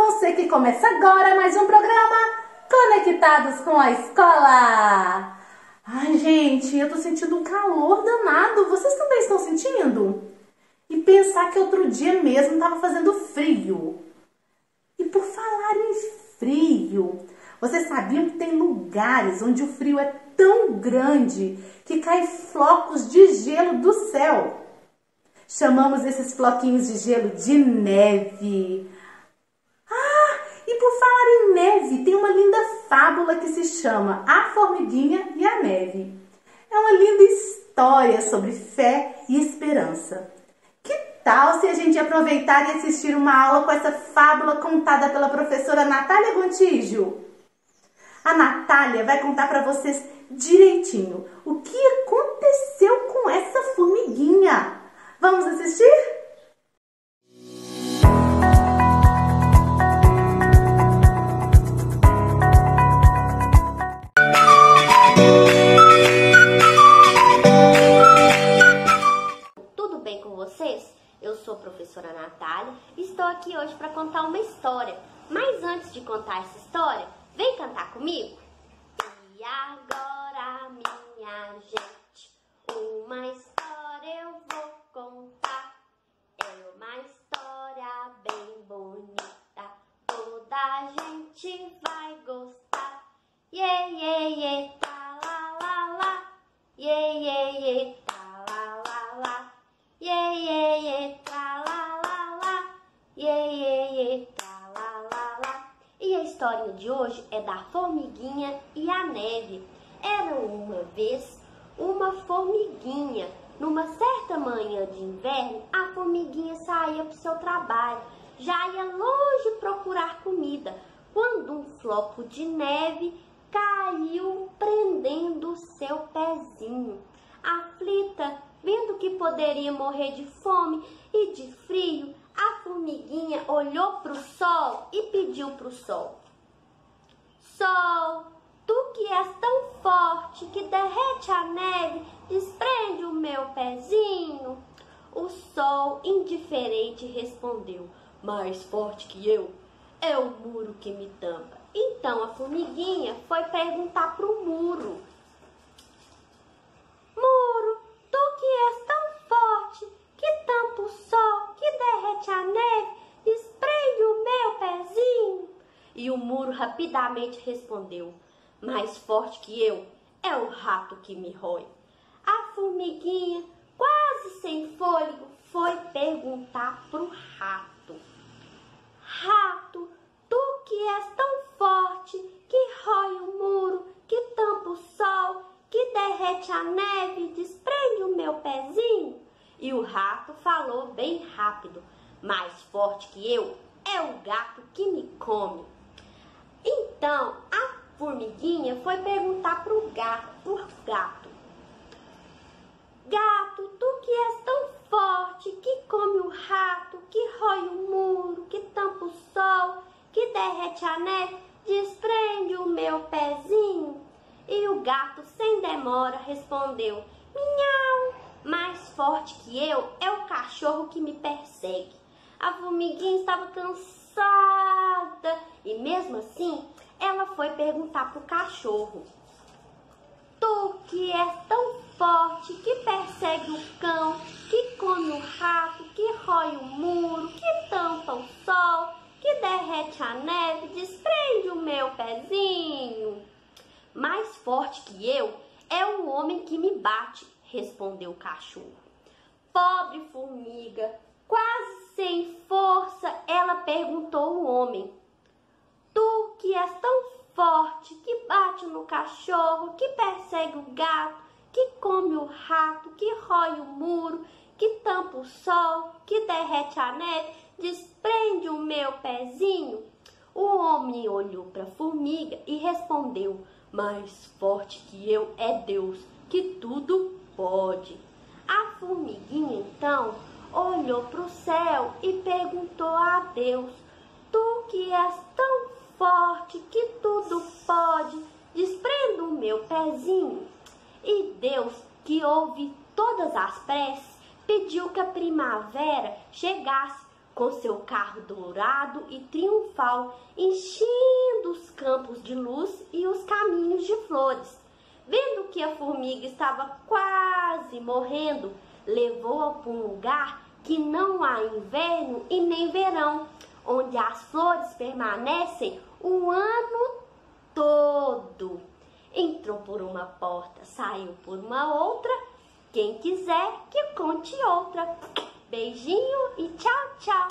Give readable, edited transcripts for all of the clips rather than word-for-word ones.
você que começa agora mais um programa Conectados com a Escola. Ai, gente, eu tô sentindo um calor danado. Vocês também estão sentindo? E pensar que outro dia mesmo tava fazendo frio. E por falar em frio, vocês sabiam que tem lugares onde o frio é tão grande que caem flocos de gelo do céu? Chamamos esses floquinhos de gelo de neve. E por falar em neve, tem uma linda fábula que se chama A Formiguinha e a Neve. É uma linda história sobre fé e esperança. Que tal se a gente aproveitar e assistir uma aula com essa fábula contada pela professora Natália Gontijo? A Natália vai contar para vocês direitinho o que aconteceu com essa formiguinha. Vamos assistir? Tudo bem com vocês? Eu sou a professora Natália e estou aqui hoje para contar uma história. Mas antes de contar essa história, vem cantar comigo? E agora, minha gente, uma história eu vou contar. É uma história bem bonita, toda a gente vai gostar. Iê, iê, iê, tá, lá, lá, lá. Iê, iê, iê, tá, lá, lá, lá. Iê, iê, iê, tá, lá, lá, lá. Iê, iê, iê, tá, lá, lá, lá. E a história de hoje é da formiguinha e a neve. Era uma vez uma formiguinha. Numa certa manhã de inverno, a formiguinha saía para o seu trabalho. Já ia longe procurar comida, quando um floco de neve caiu prendendo o seu pezinho. Aflita, vendo que poderia morrer de fome e de frio, a formiguinha olhou para o sol e pediu para o sol: Sol, tu que és tão forte que derrete a neve, desprende o meu pezinho. O sol, indiferente, respondeu: mais forte que eu é o muro que me tampa. Então a formiguinha foi perguntar para o muro: Muro, tu que és tão forte que tampa o sol, que derrete a neve, desprende o meu pezinho. E o muro rapidamente respondeu: mais forte que eu é o rato que me rói. A formiguinha, quase sem fôlego, foi perguntar pro rato: Rato, tu que és tão forte, que rói o muro, que tampa o sol, que derrete a neve, desprende o meu pezinho. E o rato falou bem rápido: mais forte que eu é o gato que me come. Então a formiguinha foi perguntar pro gato: Gato, tu que és tão forte, que come o rato, que rói o muro, que tampa o sol, que derrete a neve, desprende o meu pezinho. E o gato, sem demora, respondeu: Miau, mais forte que eu é o cachorro que me persegue. A formiguinha estava cansada e mesmo assim ela foi perguntar pro cachorro: Tu que és tão forte, que persegue o cão, que come o rato, que rói o muro, que tampa o sol, que derrete a neve, desprende o meu pezinho. Mais forte que eu é o homem que me bate, respondeu o cachorro. Pobre formiga, quase sem força, ela perguntou ao homem: Tu que és tão forte, que bate no cachorro, que persegue o gato, que come o rato, que rói o muro, que tampa o sol, que derrete a neve, desprende o meu pezinho. O homem olhou para a formiga e respondeu: mais forte que eu é Deus, que tudo pode. A formiguinha então olhou para o céu e perguntou a Deus: Tu que és tão forte que tudo pode, desprenda o meu pezinho. E Deus, que ouve todas as preces, pediu que a primavera chegasse com seu carro dourado e triunfal, enchendo os campos de luz e os caminhos de flores. Vendo que a formiga estava quase morrendo, levou-a para um lugar que não há inverno e nem verão, onde as flores permanecem o ano todo. Entrou por uma porta, saiu por uma outra. Quem quiser que conte outra. Beijinho e tchau, tchau.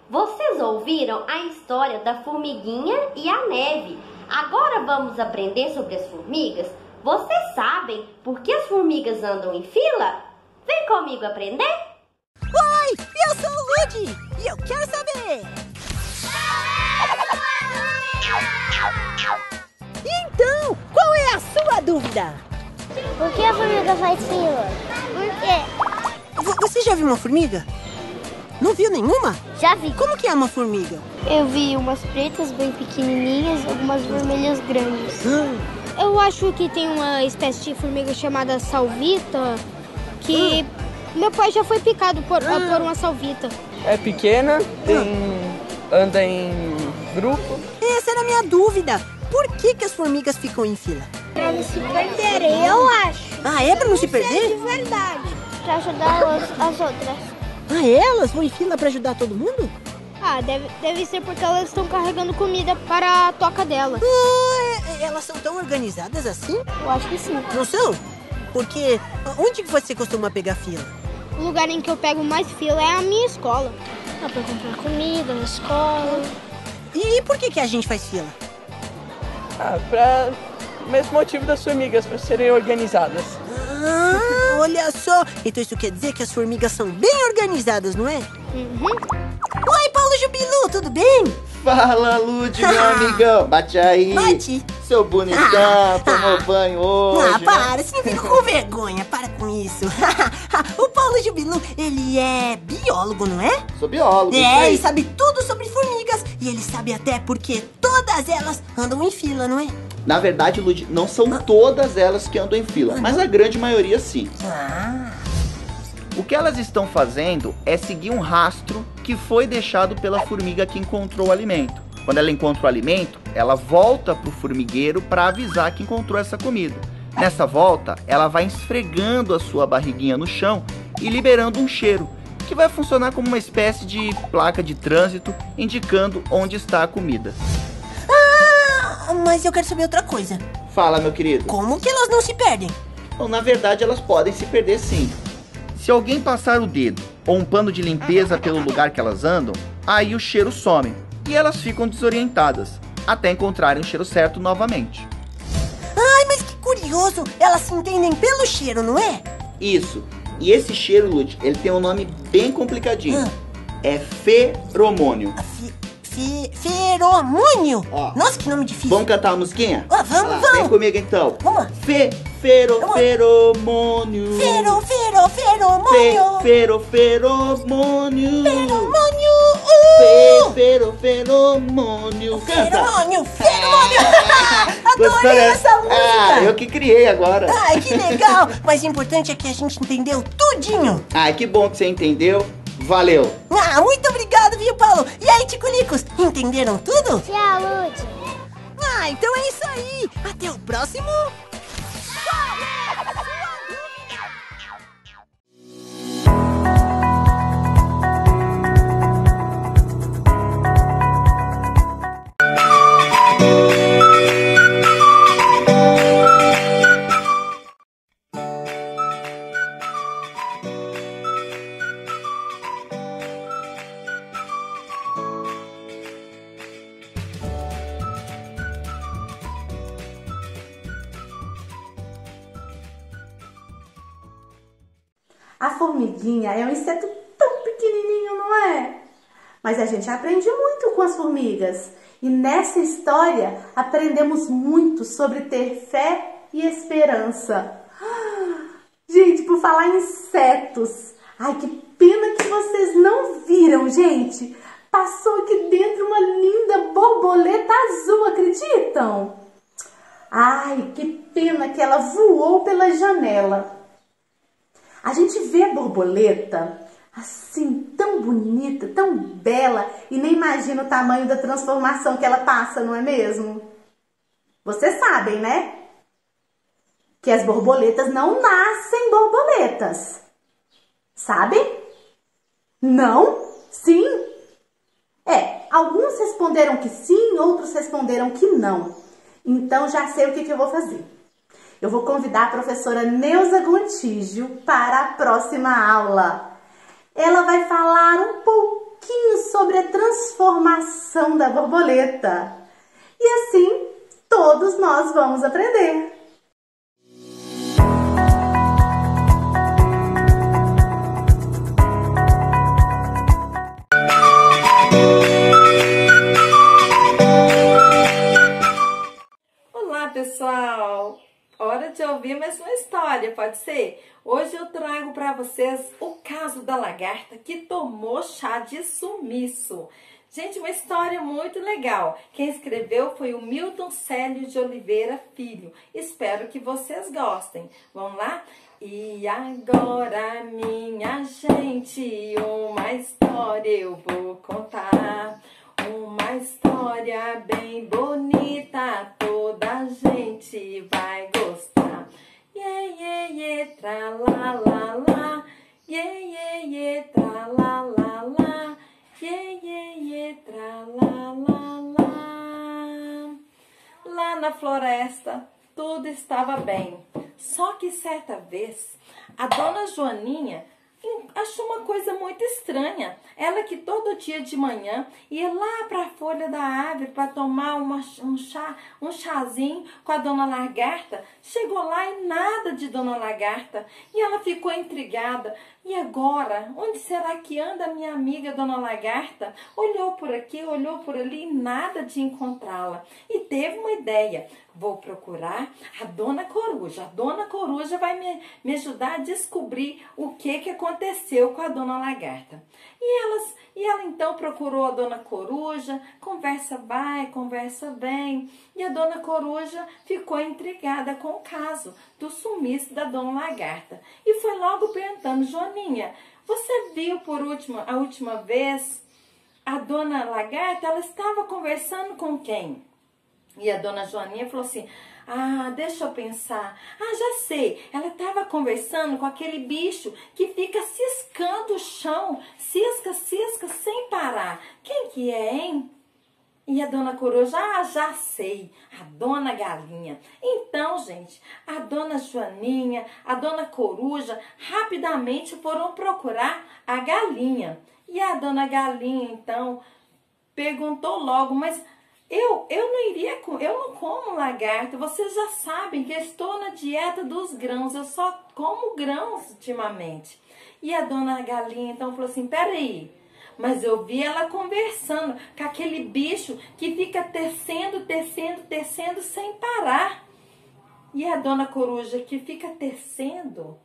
Vocês ouviram a história da formiguinha e a neve. Agora vamos aprender sobre as formigas. Vocês sabem por que as formigas andam em fila? Vem comigo aprender? Oi, eu sou o Ludi e eu quero saber. Então, qual é a sua dúvida? Por que a formiga faz fila? Por quê? Você já viu uma formiga? Não viu nenhuma? Já vi. Como que é uma formiga? Eu vi umas pretas bem pequenininhas, algumas vermelhas grandes. Eu acho que tem uma espécie de formiga chamada salvita, que meu pai já foi picado por uma salvita. É pequena, anda em grupo. Essa era a minha dúvida. Por que as formigas ficam em fila? Pra não se perderem, eu acho. Ah, é pra não se perder? De verdade. Pra ajudar as outras. Ah, elas vão em fila pra ajudar todo mundo? Ah, deve ser porque elas estão carregando comida para a toca delas. Elas são tão organizadas assim? Eu acho que sim. Não são? Porque onde que você costuma pegar fila? O lugar em que eu pego mais fila é a minha escola. Dá pra comprar comida na escola. E por que a gente faz fila? Para o mesmo motivo das formigas, para serem organizadas. Ah, olha só. Então isso quer dizer que as formigas são bem organizadas, não é? Uhum. Oi, Paulo Jubilu, tudo bem? Fala, Lud, meu amigão. Bate aí. Bate. Seu bonitão, tomou banho hoje. Para, você não fica com vergonha, para com isso. O Paulo Jubilu, ele é biólogo, não é? Sou biólogo. E sabe tudo sobre formigas. E ele sabe até porque todas elas andam em fila, não é? Na verdade, Lud, não são todas elas que andam em fila, mas a grande maioria sim. O que elas estão fazendo é seguir um rastro que foi deixado pela formiga que encontrou o alimento. Quando ela encontra o alimento, ela volta pro formigueiro para avisar que encontrou essa comida. Nessa volta, ela vai esfregando a sua barriguinha no chão e liberando um cheiro, que vai funcionar como uma espécie de placa de trânsito indicando onde está a comida. Mas eu quero saber outra coisa. Fala, meu querido. Como que elas não se perdem? Bom, na verdade, elas podem se perder sim. Se alguém passar o dedo ou um pano de limpeza pelo lugar que elas andam, aí o cheiro some e elas ficam desorientadas, até encontrarem o cheiro certo novamente. Ai, mas que curioso! Elas se entendem pelo cheiro, não é? Isso. E esse cheiro, Lud, ele tem um nome bem complicadinho. É feromônio. Feromônio? Ó. Nossa, que nome difícil. Vamos cantar a musiquinha? Vamos. Vem comigo então. Vamos. Feromônio. Feromônio. Feromônio. Feromônio. Feromônio. Feromônio. Gostou, Adorei né? essa música. Eu que criei agora. Ai, que legal. Mas o importante é que a gente entendeu tudinho. Que bom que você entendeu. Valeu. Muito obrigado, viu, Paulo? E aí, Ticulicos, entenderam tudo? Tchau, Lud. Então é isso aí. Até o próximo. A formiguinha é um inseto tão pequenininho, não é? Mas a gente aprende muito com as formigas. E nessa história aprendemos muito sobre ter fé e esperança. Gente, por falar em insetos, ai, que pena que vocês não viram, gente. Passou aqui dentro uma linda borboleta azul, acreditam? Ai, que pena que ela voou pela janela. A gente vê a borboleta assim, tão bonita, tão bela, e nem imagina o tamanho da transformação que ela passa, não é mesmo? Vocês sabem, né? Que as borboletas não nascem borboletas. Sabem? Não? Sim? Alguns responderam que sim, outros responderam que não. Então já sei o que eu vou fazer. Eu vou convidar a professora Neuza Gontijo para a próxima aula. Ela vai falar um pouquinho sobre a transformação da borboleta. E assim, todos nós vamos aprender. Olá, pessoal! Hora de ouvir mais uma história, pode ser? Hoje eu trago para vocês o caso da lagarta que tomou chá de sumiço. Gente, uma história muito legal. Quem escreveu foi o Milton Célio de Oliveira Filho. Espero que vocês gostem. Vamos lá? E agora, minha gente, uma história eu vou contar. Uma história bem bonita, toda a gente vai gostar. Iê, iê, iê, tra, lá, lá, lá. Iê, iê, iê, tra, lá, lá, lá. Iê, iê, iê, tra, lá, lá, lá. Lá na floresta, tudo estava bem. Só que certa vez, a dona Joaninha achou uma coisa muito estranha. Ela que todo dia de manhã ia lá para a folha da árvore para tomar um chazinho com a dona Lagarta. Chegou lá e nada de dona Lagarta. E ela ficou intrigada. E agora? Onde será que anda a minha amiga dona Lagarta? Olhou por aqui, olhou por ali e nada de encontrá-la. E teve uma ideia. Vou procurar a dona Coruja. A dona Coruja vai me ajudar a descobrir o que aconteceu com a dona Lagarta. E ela então procurou a dona Coruja, conversa vai, conversa vem. E a dona Coruja ficou intrigada com o caso do sumiço da dona Lagarta. E foi logo perguntando: Joaninha, você viu a última vez a dona Lagarta? Ela estava conversando com quem? E a dona Joaninha falou assim: deixa eu pensar. Já sei. Ela estava conversando com aquele bicho que fica ciscando o chão. Cisca, cisca, sem parar. Quem que é, hein? E a dona Coruja: já sei. A dona Galinha. Então, gente, a dona Joaninha, a dona Coruja rapidamente foram procurar a galinha. E a dona Galinha, então, perguntou logo: mas eu não como lagarta. Vocês já sabem que eu estou na dieta dos grãos. Eu só como grãos ultimamente. E a dona Galinha então falou assim: peraí, mas eu vi ela conversando com aquele bicho que fica tecendo, tecendo, tecendo sem parar. E a dona Coruja: que fica tecendo?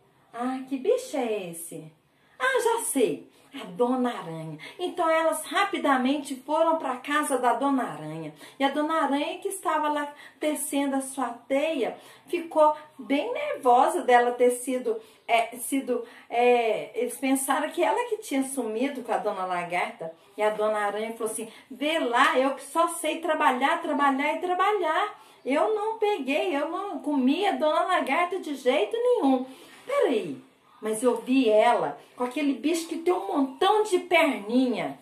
Que bicho é esse? Já sei. A Dona Aranha. Então elas rapidamente foram para a casa da Dona Aranha. E a Dona Aranha, que estava lá tecendo a sua teia, ficou bem nervosa dela ter sido... eles pensaram que ela que tinha sumido com a Dona Lagarta. E a Dona Aranha falou assim: vê lá, eu que só sei trabalhar, trabalhar e trabalhar. Eu não comi a Dona Lagarta de jeito nenhum. Peraí. Mas eu vi ela com aquele bicho que tem um montão de perninha.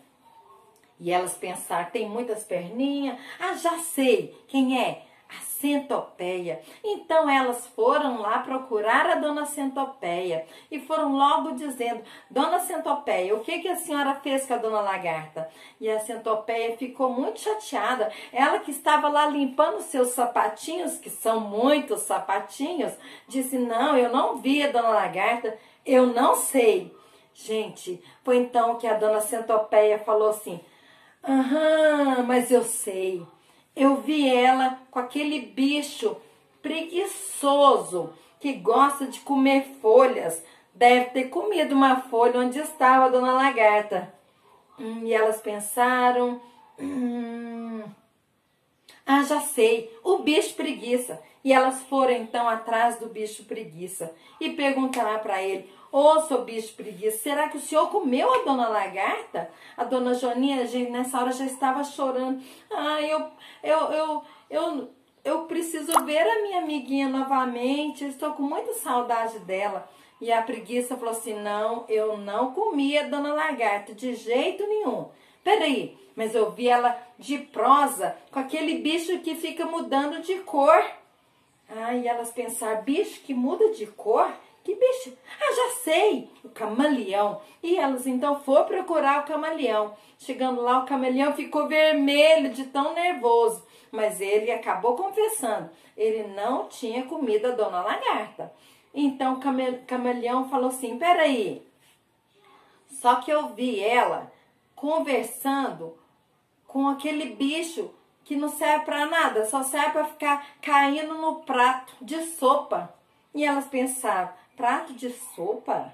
E elas pensaram: tem muitas perninhas? Já sei. Quem é? A Centopeia. Então elas foram lá procurar a Dona Centopeia. E foram logo dizendo: Dona Centopeia, o que a senhora fez com a Dona Lagarta? E a Centopeia ficou muito chateada. Ela que estava lá limpando seus sapatinhos, que são muitos sapatinhos, disse: não, eu não vi a Dona Lagarta, eu não sei. Gente, foi então que a Dona Centopeia falou assim: mas eu sei. Eu vi ela com aquele bicho preguiçoso que gosta de comer folhas. Deve ter comido uma folha onde estava a Dona Lagarta. E elas pensaram: já sei, o bicho preguiça. E elas foram então atrás do bicho preguiça e perguntaram para ele: Ô, seu bicho preguiça, será que o senhor comeu a dona lagarta? A dona Joaninha, gente, nessa hora já estava chorando. Ai, eu preciso ver a minha amiguinha novamente, eu estou com muita saudade dela. E a preguiça falou assim, não, eu não comi a dona lagarta, de jeito nenhum. Peraí, mas eu vi ela de prosa, com aquele bicho que fica mudando de cor. Ai, elas pensaram, bicho que muda de cor? Que bicho? Ah, já sei, o camaleão. E elas então foram procurar o camaleão. Chegando lá, o camaleão ficou vermelho de tão nervoso. Mas ele acabou confessando, ele não tinha comido a dona lagarta. Então o camaleão falou assim, peraí, só que eu vi ela conversando com aquele bicho que não serve para nada, só serve para ficar caindo no prato de sopa. E elas pensaram, prato de sopa?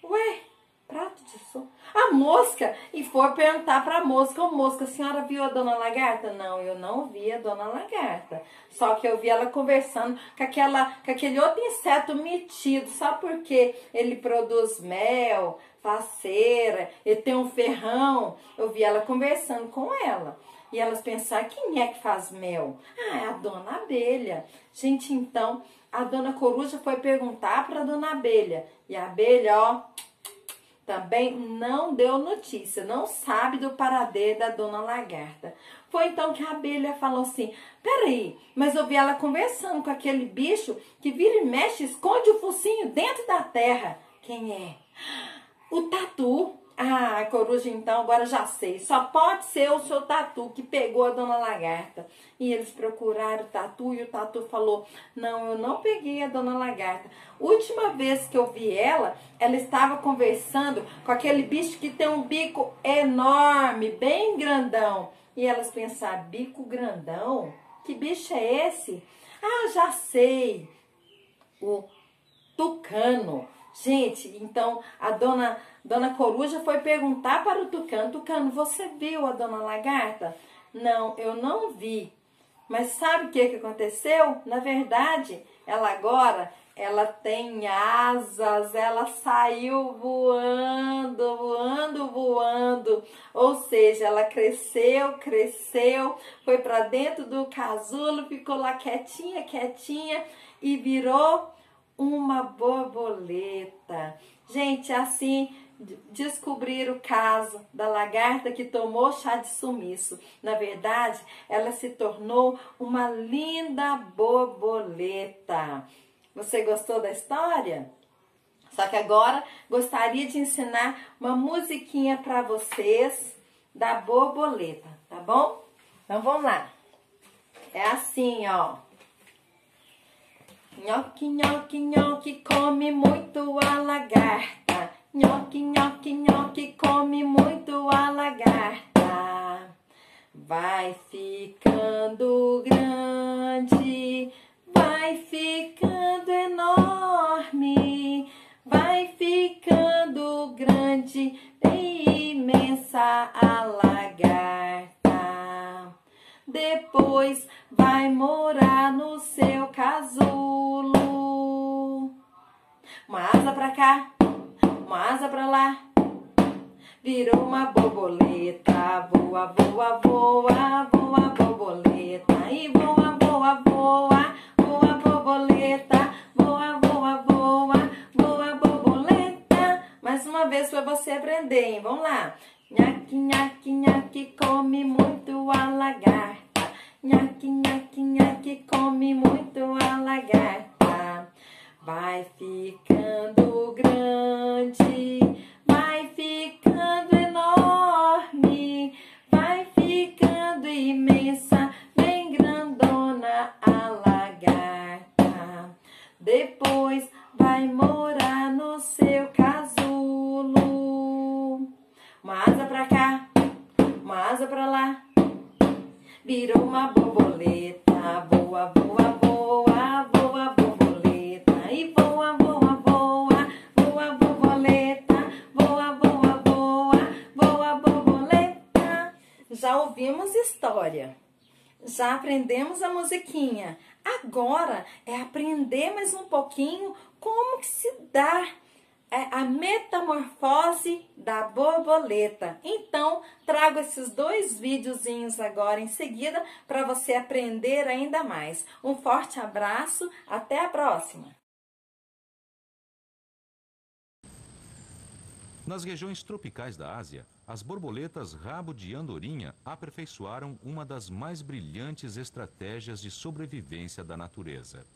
Ué, prato de sopa? A mosca! E foi perguntar para a mosca, ô mosca, a senhora viu a dona lagarta? Não, eu não vi a dona lagarta. Só que eu vi ela conversando com aquele outro inseto metido, sabe por quê? Ele produz mel, faz cera, ele tem um ferrão. Eu vi ela conversando com ela. E elas pensaram, quem é que faz mel? Ah, é a dona abelha. Gente, então, a dona coruja foi perguntar para a dona abelha. E a abelha, ó, também não deu notícia, não sabe do paradeiro da dona lagarta. Foi então que a abelha falou assim, peraí, mas eu vi ela conversando com aquele bicho que vira e mexe, esconde o focinho dentro da terra. Quem é? O tatu. Ah, coruja, então, agora já sei. Só pode ser o seu tatu que pegou a dona lagarta. E eles procuraram o tatu e o tatu falou, não, eu não peguei a dona lagarta. Última vez que eu vi ela, ela estava conversando com aquele bicho que tem um bico enorme, bem grandão. E elas pensaram, bico grandão? Que bicho é esse? Ah, já sei. O tucano. Gente, então a dona coruja foi perguntar para o tucano, tucano, você viu a dona lagarta? Não, eu não vi. Mas sabe o que aconteceu? Na verdade, ela tem asas, ela saiu voando, voando, voando. Ou seja, ela cresceu, foi para dentro do casulo, ficou lá quietinha, quietinha e virou uma borboleta. Gente, assim descobrir o caso da lagarta que tomou chá de sumiço. Na verdade, ela se tornou uma linda borboleta. Você gostou da história? Só que agora gostaria de ensinar uma musiquinha para vocês da borboleta, tá bom? Então vamos lá. É assim, ó. Nhoque, nhoque, nhoque, come muito a lagarta. Nhoque, nhoque, nhoque, come muito a lagarta. Vai ficando grande, vai ficando enorme, vai ficando grande e imensa a lagarta. Depois vai morar no seu casulo. Uma asa pra cá, uma asa pra lá, virou uma borboleta. Voa, voa, voa, voa, borboleta. E voa, voa, voa, voa, borboleta. Voa, voa, voa, voa, borboleta. Mais uma vez pra você aprender, hein? Vamos lá. Nhaque, nhaque, nhaque, come muito a lagarta. Nhaque, nhaque, nhaque, come muito a lagarta. Vai ficando grande, vai ficando enorme, vai ficando imensa, bem grandona a lagarta. Depois vai morar no seu casulo. Uma asa pra cá, uma asa pra lá, virou uma borboleta. Voa, voa, voa, voa, borboleta. E voa, voa, voa, voa, borboleta. Voa, voa, voa, voa, borboleta. Já ouvimos história, já aprendemos a musiquinha. Agora é aprender mais um pouquinho como que se dá é a metamorfose da borboleta. Então, trago esses 2 videozinhos agora em seguida para você aprender ainda mais. Um forte abraço, até a próxima! Nas regiões tropicais da Ásia, as borboletas rabo de andorinha aperfeiçoaram uma das mais brilhantes estratégias de sobrevivência da natureza.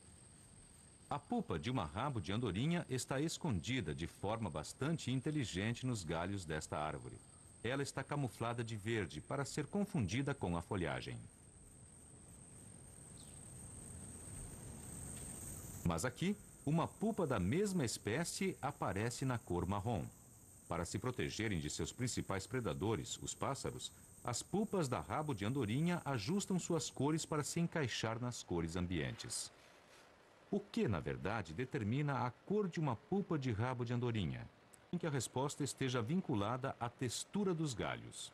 A pupa de uma rabo de andorinha está escondida de forma bastante inteligente nos galhos desta árvore. Ela está camuflada de verde para ser confundida com a folhagem. Mas aqui, uma pupa da mesma espécie aparece na cor marrom. Para se protegerem de seus principais predadores, os pássaros, as pupas da rabo de andorinha ajustam suas cores para se encaixar nas cores ambientes. O que, na verdade, determina a cor de uma pupa de rabo de andorinha? Em que a resposta esteja vinculada à textura dos galhos.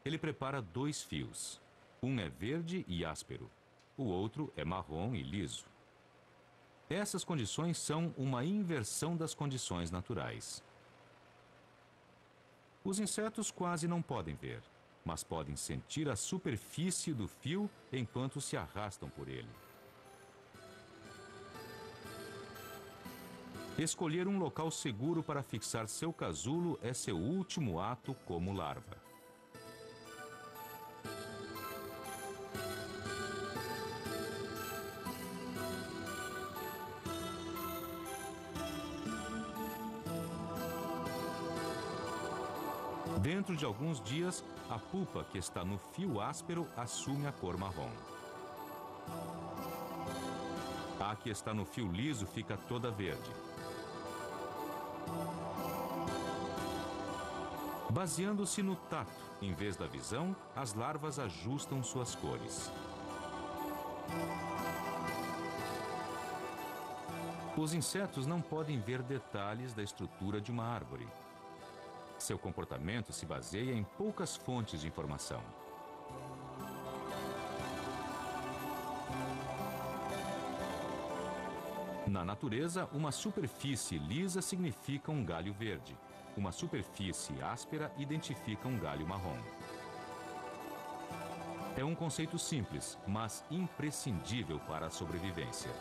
Ele prepara 2 fios. Um é verde e áspero. O outro é marrom e liso. Essas condições são uma inversão das condições naturais. Os insetos quase não podem ver, mas podem sentir a superfície do fio enquanto se arrastam por ele. Escolher um local seguro para fixar seu casulo é seu último ato como larva. Dentro de alguns dias, a pupa que está no fio áspero assume a cor marrom. A que está no fio liso fica toda verde. Baseando-se no tato, em vez da visão, as larvas ajustam suas cores. Os insetos não podem ver detalhes da estrutura de uma árvore. Seu comportamento se baseia em poucas fontes de informação. Na natureza, uma superfície lisa significa um galho verde. Uma superfície áspera identifica um galho marrom. É um conceito simples, mas imprescindível para a sobrevivência.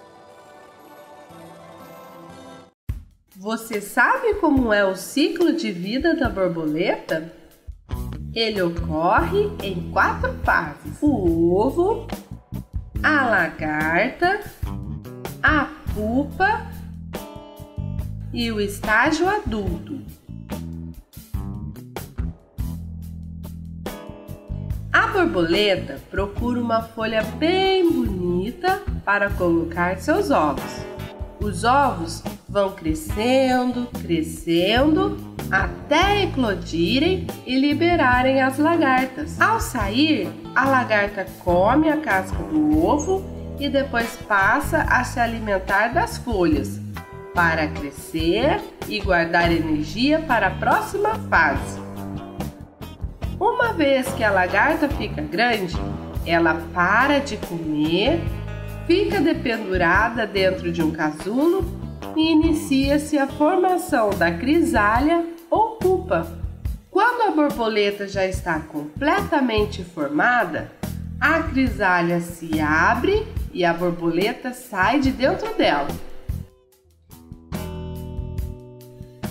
Você sabe como é o ciclo de vida da borboleta? Ele ocorre em 4 fases: o ovo, a lagarta, a pupa e o estágio adulto. A borboleta procura uma folha bem bonita para colocar seus ovos. Os ovos vão crescendo, até eclodirem e liberarem as lagartas. Ao sair, a lagarta come a casca do ovo e depois passa a se alimentar das folhas para crescer e guardar energia para a próxima fase. Uma vez que a lagarta fica grande, ela para de comer, fica dependurada dentro de um casulo e inicia-se a formação da crisália ou pupa. Quando a borboleta já está completamente formada, a crisália se abre e a borboleta sai de dentro dela.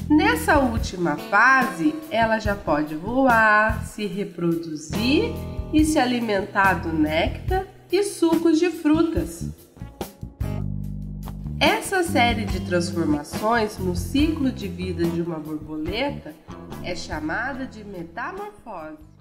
Nessa última fase, ela já pode voar, se reproduzir e se alimentar do néctar e sucos de frutas. Essa série de transformações no ciclo de vida de uma borboleta é chamada de metamorfose.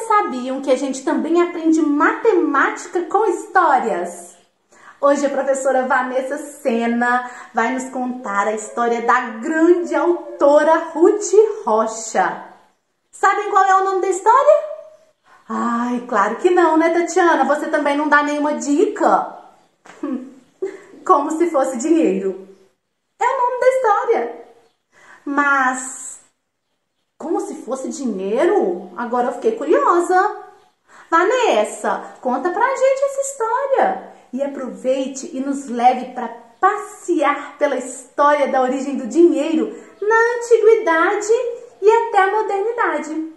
Sabiam que a gente também aprende matemática com histórias? Hoje a professora Vanessa Sena vai nos contar a história da grande autora Ruth Rocha. Sabem qual é o nome da história? Ai, claro que não, né, Tatiana? Você também não dá nenhuma dica? Como se fosse dinheiro. É o nome da história. Mas, como se fosse dinheiro? Agora eu fiquei curiosa. Vanessa, conta pra gente essa história. E aproveite e nos leve para passear pela história da origem do dinheiro na antiguidade e até a modernidade.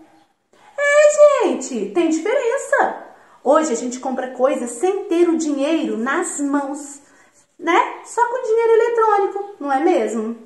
Gente, tem diferença. Hoje a gente compra coisas sem ter o dinheiro nas mãos, né? Só com dinheiro eletrônico, não é mesmo?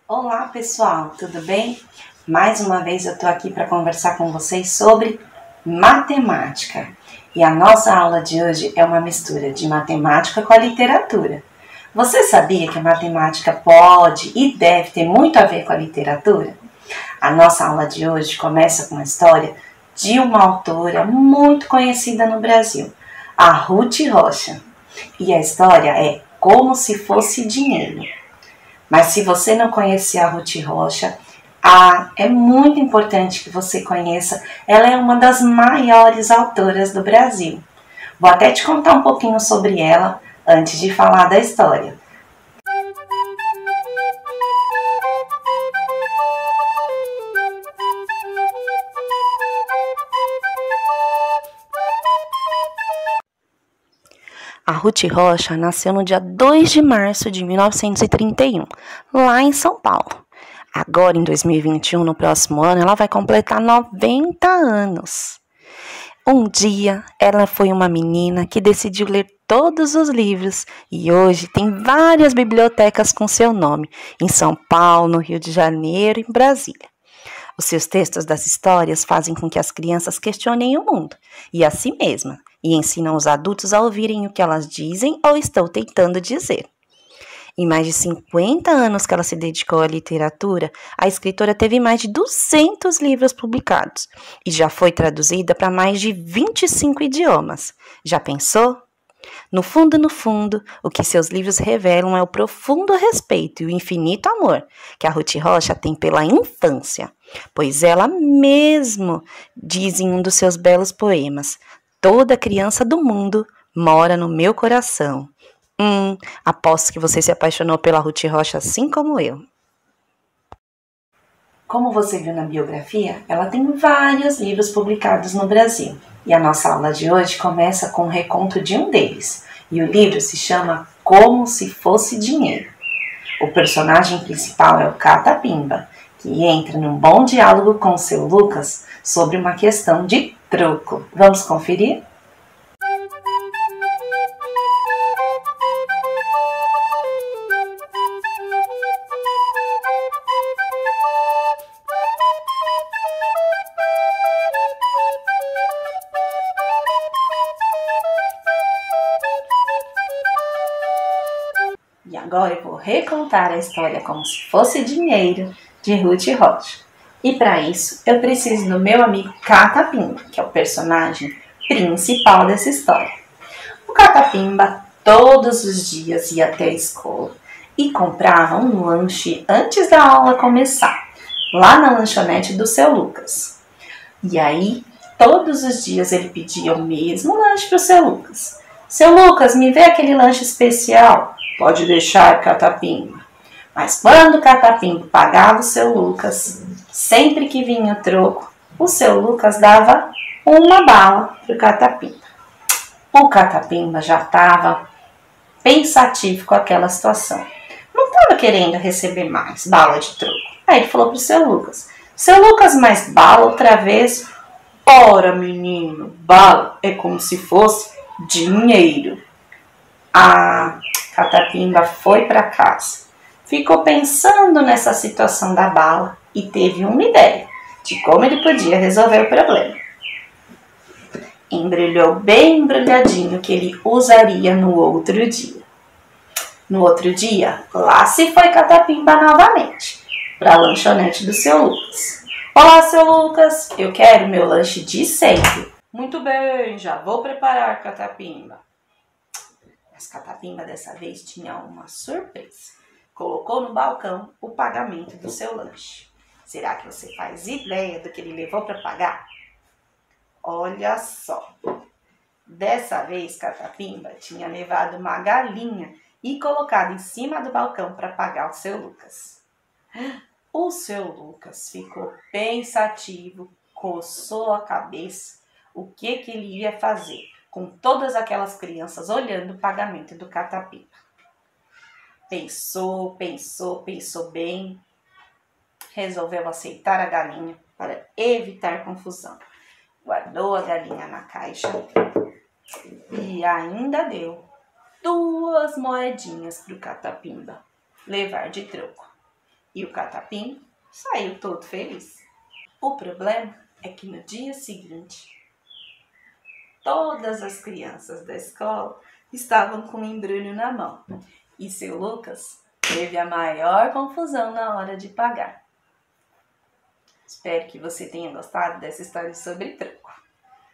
Olá pessoal, tudo bem? Mais uma vez eu tô aqui para conversar com vocês sobre matemática. E a nossa aula de hoje é uma mistura de matemática com a literatura. Você sabia que a matemática pode e deve ter muito a ver com a literatura? A nossa aula de hoje começa com a história de uma autora muito conhecida no Brasil, a Ruth Rocha. E a história é Como se fosse dinheiro. Mas se você não conhecer a Ruth Rocha, é muito importante que você conheça. Ela é uma das maiores autoras do Brasil. Vou até te contar um pouquinho sobre ela antes de falar da história. A Ruth Rocha nasceu no dia 2 de março de 1931, lá em São Paulo. Agora, em 2021, no próximo ano, ela vai completar 90 anos. Um dia, ela foi uma menina que decidiu ler todos os livros e hoje tem várias bibliotecas com seu nome, em São Paulo, no Rio de Janeiro e em Brasília. Os seus textos das histórias fazem com que as crianças questionem o mundo e a si mesma e ensinam os adultos a ouvirem o que elas dizem ou estão tentando dizer. Em mais de 50 anos que ela se dedicou à literatura, a escritora teve mais de 200 livros publicados e já foi traduzida para mais de 25 idiomas. Já pensou? No fundo, o que seus livros revelam é o profundo respeito e o infinito amor que a Ruth Rocha tem pela infância, pois ela mesmo diz em um dos seus belos poemas: "Toda criança do mundo mora no meu coração." Aposto que você se apaixonou pela Ruth Rocha assim como eu. Como você viu na biografia, ela tem vários livros publicados no Brasil. E a nossa aula de hoje começa com um reconto de um deles. E o livro se chama Como se fosse dinheiro. O personagem principal é o Catapimba, que entra num bom diálogo com o seu Lucas sobre uma questão de troco. Vamos conferir? E agora eu vou recontar a história como se fosse dinheiro de Ruth Rocha. E para isso eu preciso do meu amigo Catapimba, que é o personagem principal dessa história. O Catapimba todos os dias ia até a escola e comprava um lanche antes da aula começar, lá na lanchonete do seu Lucas. E aí, todos os dias ele pedia o mesmo lanche para o seu Lucas. "Seu Lucas, me vê aquele lanche especial." "Pode deixar, Catapimba." Mas quando o Catapimba pagava o seu Lucas, sempre que vinha o troco, o seu Lucas dava uma bala para o Catapimba. O Catapimba já estava pensativo com aquela situação. Não estava querendo receber mais bala de troco. Aí ele falou para o seu Lucas: "Seu Lucas, mais bala outra vez?" "Ora, menino, bala é como se fosse dinheiro." A Catapimba foi para casa. Ficou pensando nessa situação da bala e teve uma ideia de como ele podia resolver o problema. Embrulhou bem embrulhadinho que ele usaria no outro dia. No outro dia, lá se foi Catapimba novamente, para a lanchonete do seu Lucas. Olá, seu Lucas, eu quero meu lanche de sempre. Muito bem, já vou preparar, Catapimba. Mas Catapimba dessa vez tinha uma surpresa. Colocou no balcão o pagamento do seu lanche. Será que você faz ideia do que ele levou para pagar? Olha só. Dessa vez, Catapimba tinha levado uma galinha e colocado em cima do balcão para pagar o seu Lucas. O seu Lucas ficou pensativo, coçou a cabeça, o que ele ia fazer com todas aquelas crianças olhando o pagamento do Catapimba. Pensou bem, resolveu aceitar a galinha para evitar confusão. Guardou a galinha na caixa e ainda deu 2 moedinhas para o Catapimba levar de troco. E o Catapimba saiu todo feliz. O problema é que no dia seguinte, todas as crianças da escola estavam com um embrulho na mão. E seu Lucas teve a maior confusão na hora de pagar. Espero que você tenha gostado dessa história sobre troco.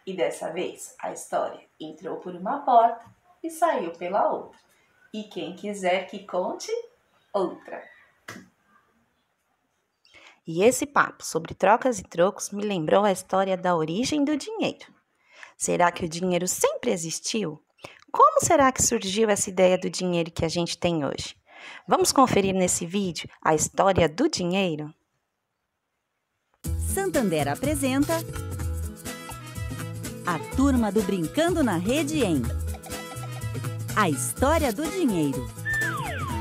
E dessa vez, a história entrou por uma porta e saiu pela outra. E quem quiser que conte, outra. E esse papo sobre trocas e trocos me lembrou a história da origem do dinheiro. Será que o dinheiro sempre existiu? Como será que surgiu essa ideia do dinheiro que a gente tem hoje? Vamos conferir nesse vídeo a história do dinheiro? Santander apresenta a turma do Brincando na Rede em A História do Dinheiro.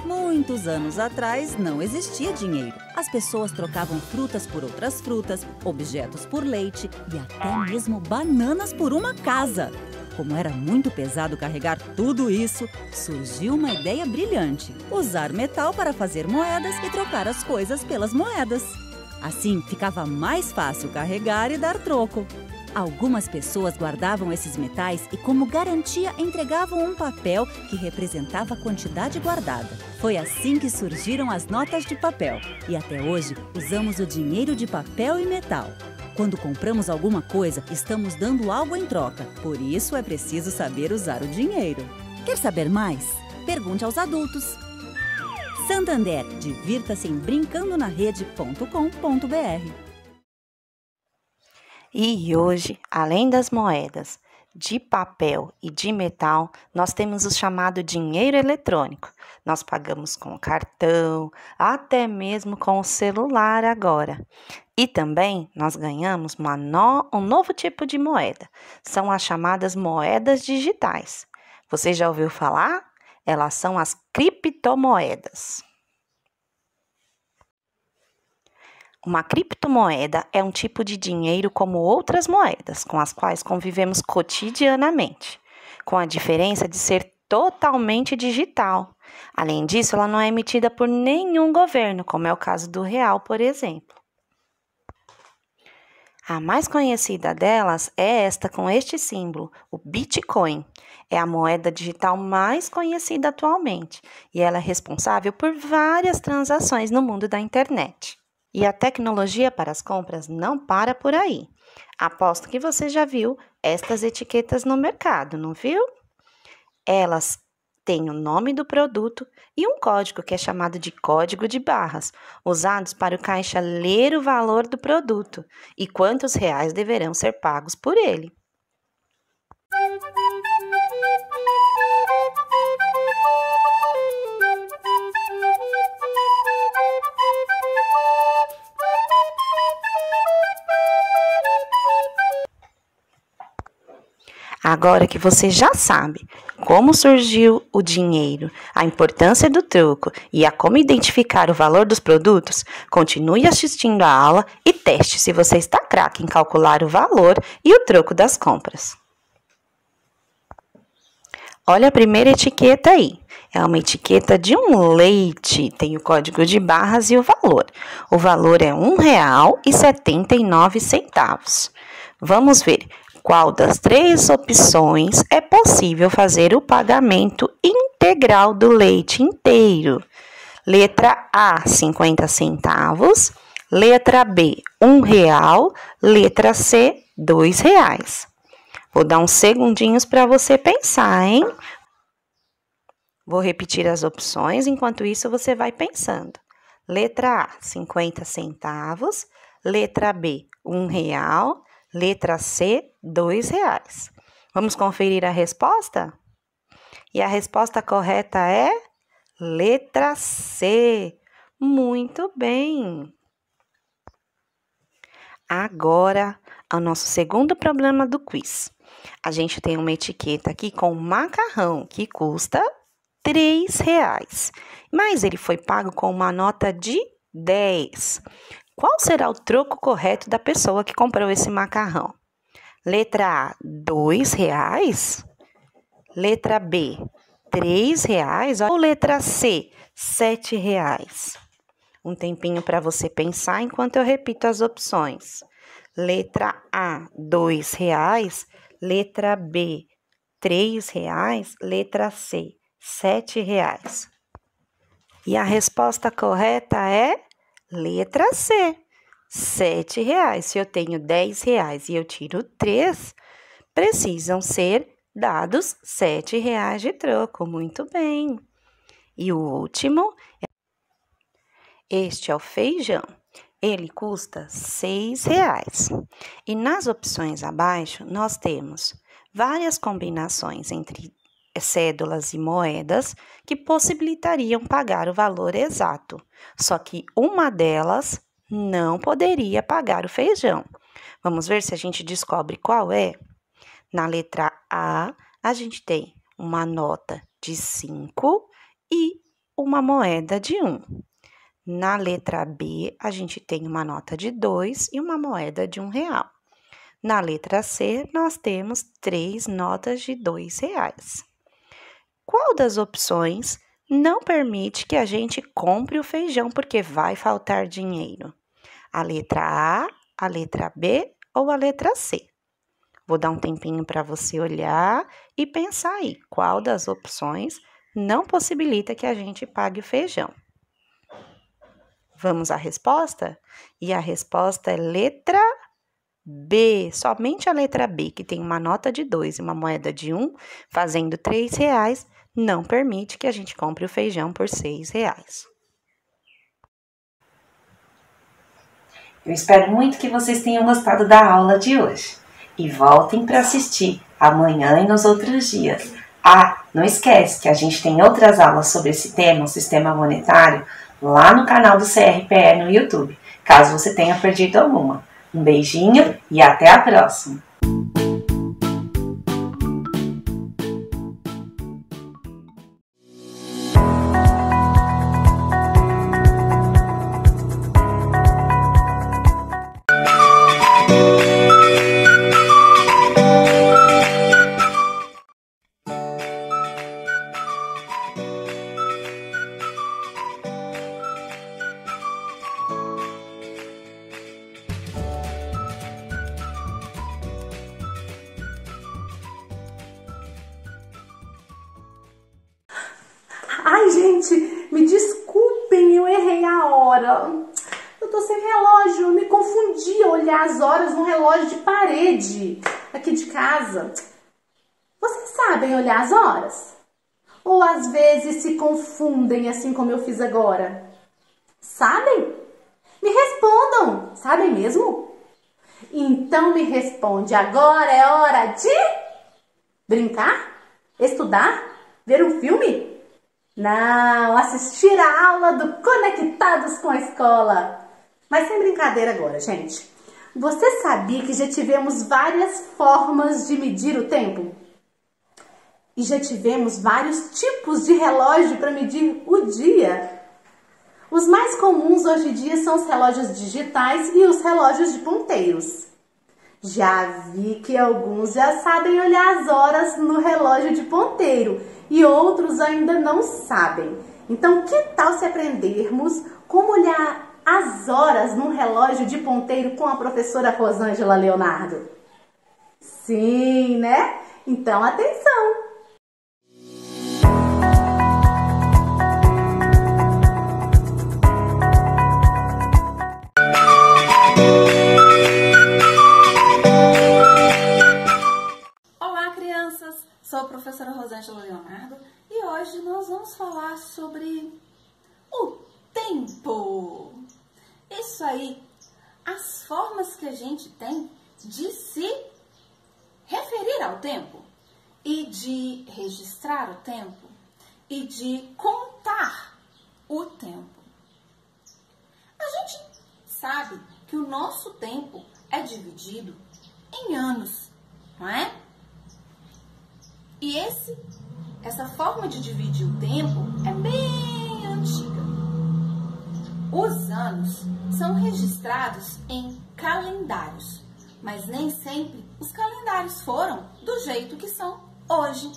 Muitos anos atrás não existia dinheiro. As pessoas trocavam frutas por outras frutas, objetos por leite e até mesmo bananas por uma casa. Como era muito pesado carregar tudo isso, surgiu uma ideia brilhante: usar metal para fazer moedas e trocar as coisas pelas moedas. Assim, ficava mais fácil carregar e dar troco. Algumas pessoas guardavam esses metais e, como garantia, entregavam um papel que representava a quantidade guardada. Foi assim que surgiram as notas de papel. E até hoje, usamos o dinheiro de papel e metal. Quando compramos alguma coisa, estamos dando algo em troca. Por isso, é preciso saber usar o dinheiro. Quer saber mais? Pergunte aos adultos. Santander, divirta-se em brincandonarede.com.br. E hoje, além das moedas de papel e de metal, nós temos o chamado dinheiro eletrônico. Nós pagamos com cartão, até mesmo com o celular agora. E também nós ganhamos um novo tipo de moeda. São as chamadas moedas digitais. Você já ouviu falar? Elas são as criptomoedas. Uma criptomoeda é um tipo de dinheiro como outras moedas, com as quais convivemos cotidianamente, com a diferença de ser totalmente digital. Além disso, ela não é emitida por nenhum governo, como é o caso do real, por exemplo. A mais conhecida delas é esta com este símbolo, o Bitcoin. É a moeda digital mais conhecida atualmente e ela é responsável por várias transações no mundo da internet. E a tecnologia para as compras não para por aí. Aposto que você já viu estas etiquetas no mercado, não viu? Elas têm o nome do produto e um código que é chamado de código de barras, usados para o caixa ler o valor do produto e quantos reais deverão ser pagos por ele. Agora que você já sabe como surgiu o dinheiro, a importância do troco e a como identificar o valor dos produtos, continue assistindo a aula e teste se você está craque em calcular o valor e o troco das compras. Olha a primeira etiqueta aí. É uma etiqueta de um leite, tem o código de barras e o valor. O valor é R$ 1,79. Vamos ver qual das 3 opções é possível fazer o pagamento integral. integral do leite inteiro. Letra A, 50 centavos. Letra B, R$1. Letra C, R$2. Vou dar uns segundinhos para você pensar, hein? Vou repetir as opções, enquanto isso você vai pensando. Letra A, 50 centavos. Letra B, R$1. Letra C, R$2. Vamos conferir a resposta? E a resposta correta é letra C. Muito bem! Agora, o nosso segundo problema do quiz. A gente tem uma etiqueta aqui com macarrão que custa R$3, mas ele foi pago com uma nota de 10. Qual será o troco correto da pessoa que comprou esse macarrão? Letra A, R$2. Letra B, R$3. Ou letra C, R$7? Um tempinho para você pensar enquanto eu repito as opções. Letra A, R$2. Letra B, R$3. Letra C, R$7. E a resposta correta é letra C, R$7. Se eu tenho R$10 e eu tiro 3, precisam ser dados R$7 de troco. Muito bem. E o último, este é o feijão. Ele custa R$6. E nas opções abaixo, nós temos várias combinações entre cédulas e moedas que possibilitariam pagar o valor exato. Só que uma delas não poderia pagar o feijão. Vamos ver se a gente descobre qual é? Na letra A, a gente tem uma nota de 5 e uma moeda de 1. Na letra B, a gente tem uma nota de 2 e uma moeda de R$1. Na letra C, nós temos 3 notas de R$2. Qual das opções não permite que a gente compre o feijão porque vai faltar dinheiro? A letra A, letra B ou a letra C? Vou dar um tempinho para você olhar e pensar aí qual das opções não possibilita que a gente pague o feijão. Vamos à resposta? E a resposta é letra B, somente a letra B, que tem uma nota de 2 e uma moeda de 1, fazendo R$3, não permite que a gente compre o feijão por R$6. Eu espero muito que vocês tenham gostado da aula de hoje. E voltem para assistir amanhã e nos outros dias. Ah, não esquece que a gente tem outras aulas sobre esse tema, o sistema monetário, lá no canal do CRPE no YouTube, caso você tenha perdido alguma. Um beijinho e até a próxima! Ai, gente, me desculpem, eu errei a hora. Eu tô sem relógio, eu me confundi a olhar as horas no relógio de parede aqui de casa. Vocês sabem olhar as horas? Ou às vezes se confundem assim como eu fiz agora? Sabem? Me respondam, sabem mesmo? Então me responde, agora é hora de brincar? Estudar? Ver um filme? Não, assistir a aula do Conectados com a Escola. Mas sem brincadeira agora, gente. Você sabia que já tivemos várias formas de medir o tempo? E já tivemos vários tipos de relógio para medir o dia? Os mais comuns hoje em dia são os relógios digitais e os relógios de ponteiros. Já vi que alguns já sabem olhar as horas no relógio de ponteiro e outros ainda não sabem. Então, que tal se aprendermos como olhar as horas num relógio de ponteiro com a professora Rosângela Leonardo? Sim, né? Então, atenção! Ângela Leonardo e hoje nós vamos falar sobre o tempo. Isso aí, as formas que a gente tem de se referir ao tempo e de registrar o tempo e de contar o tempo. A gente sabe que o nosso tempo é dividido em anos, não é? E essa forma de dividir o tempo é bem antiga. Os anos são registrados em calendários, mas nem sempre os calendários foram do jeito que são hoje.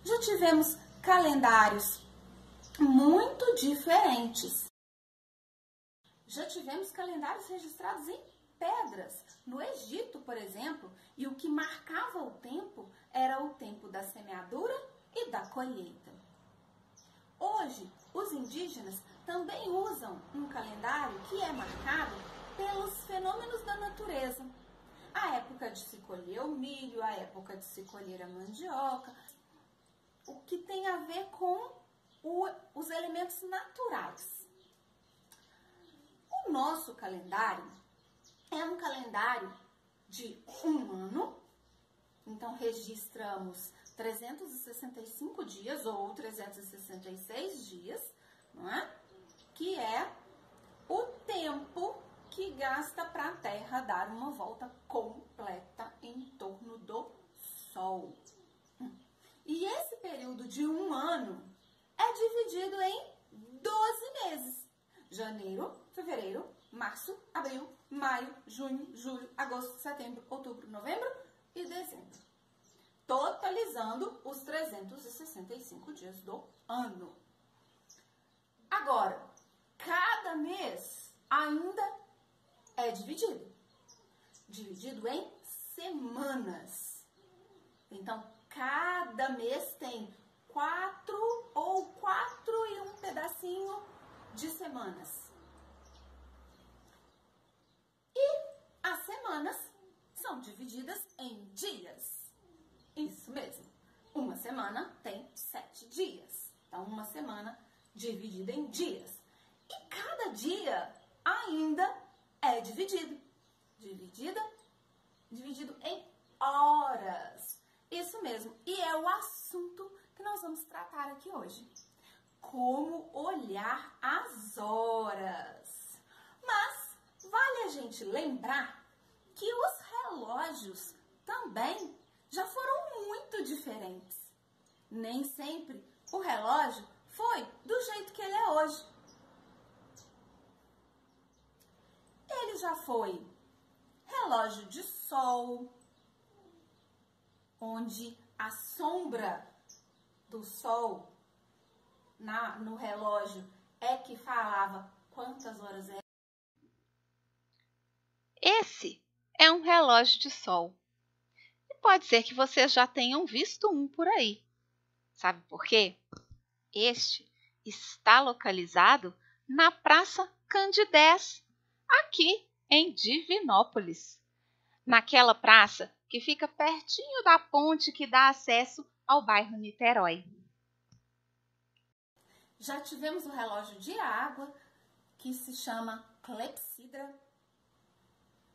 Já tivemos calendários muito diferentes. Já tivemos calendários registrados em pedras, no Egito, por exemplo, e o que marcava o tempo era o tempo da semeadura e da colheita. Hoje, os indígenas também usam um calendário que é marcado pelos fenômenos da natureza. A época de se colher o milho, a época de se colher a mandioca, o que tem a ver com os elementos naturais. O nosso calendário é um calendário de um ano, então registramos 365 dias ou 366 dias, não é? Que é o tempo que gasta para a Terra dar uma volta completa em torno do Sol. E esse período de um ano é dividido em 12 meses. Janeiro, fevereiro, março, abril, maio, junho, julho, agosto, setembro, outubro, novembro e dezembro. Totalizando os 365 dias do ano. Agora, cada mês ainda é dividido em semanas. Então, cada mês tem 4 e um pedacinho de semanas. E as semanas são divididas em dias. Isso mesmo. Uma semana tem 7 dias. Então, uma semana dividida em dias. E cada dia ainda é dividido em horas. Isso mesmo. E é o assunto que nós vamos tratar aqui hoje. Como olhar as horas. Mas vale a gente lembrar que os relógios também já foram muito diferentes. Nem sempre o relógio foi do jeito que ele é hoje. Ele já foi relógio de sol, onde a sombra do sol no relógio é que falava quantas horas é. Esse é um relógio de sol. E pode ser que vocês já tenham visto um por aí. Sabe por quê? Este está localizado na Praça Candidez, aqui em Divinópolis. Naquela praça que fica pertinho da ponte que dá acesso ao bairro Niterói. Já tivemos o relógio de água, que se chama clepsidra,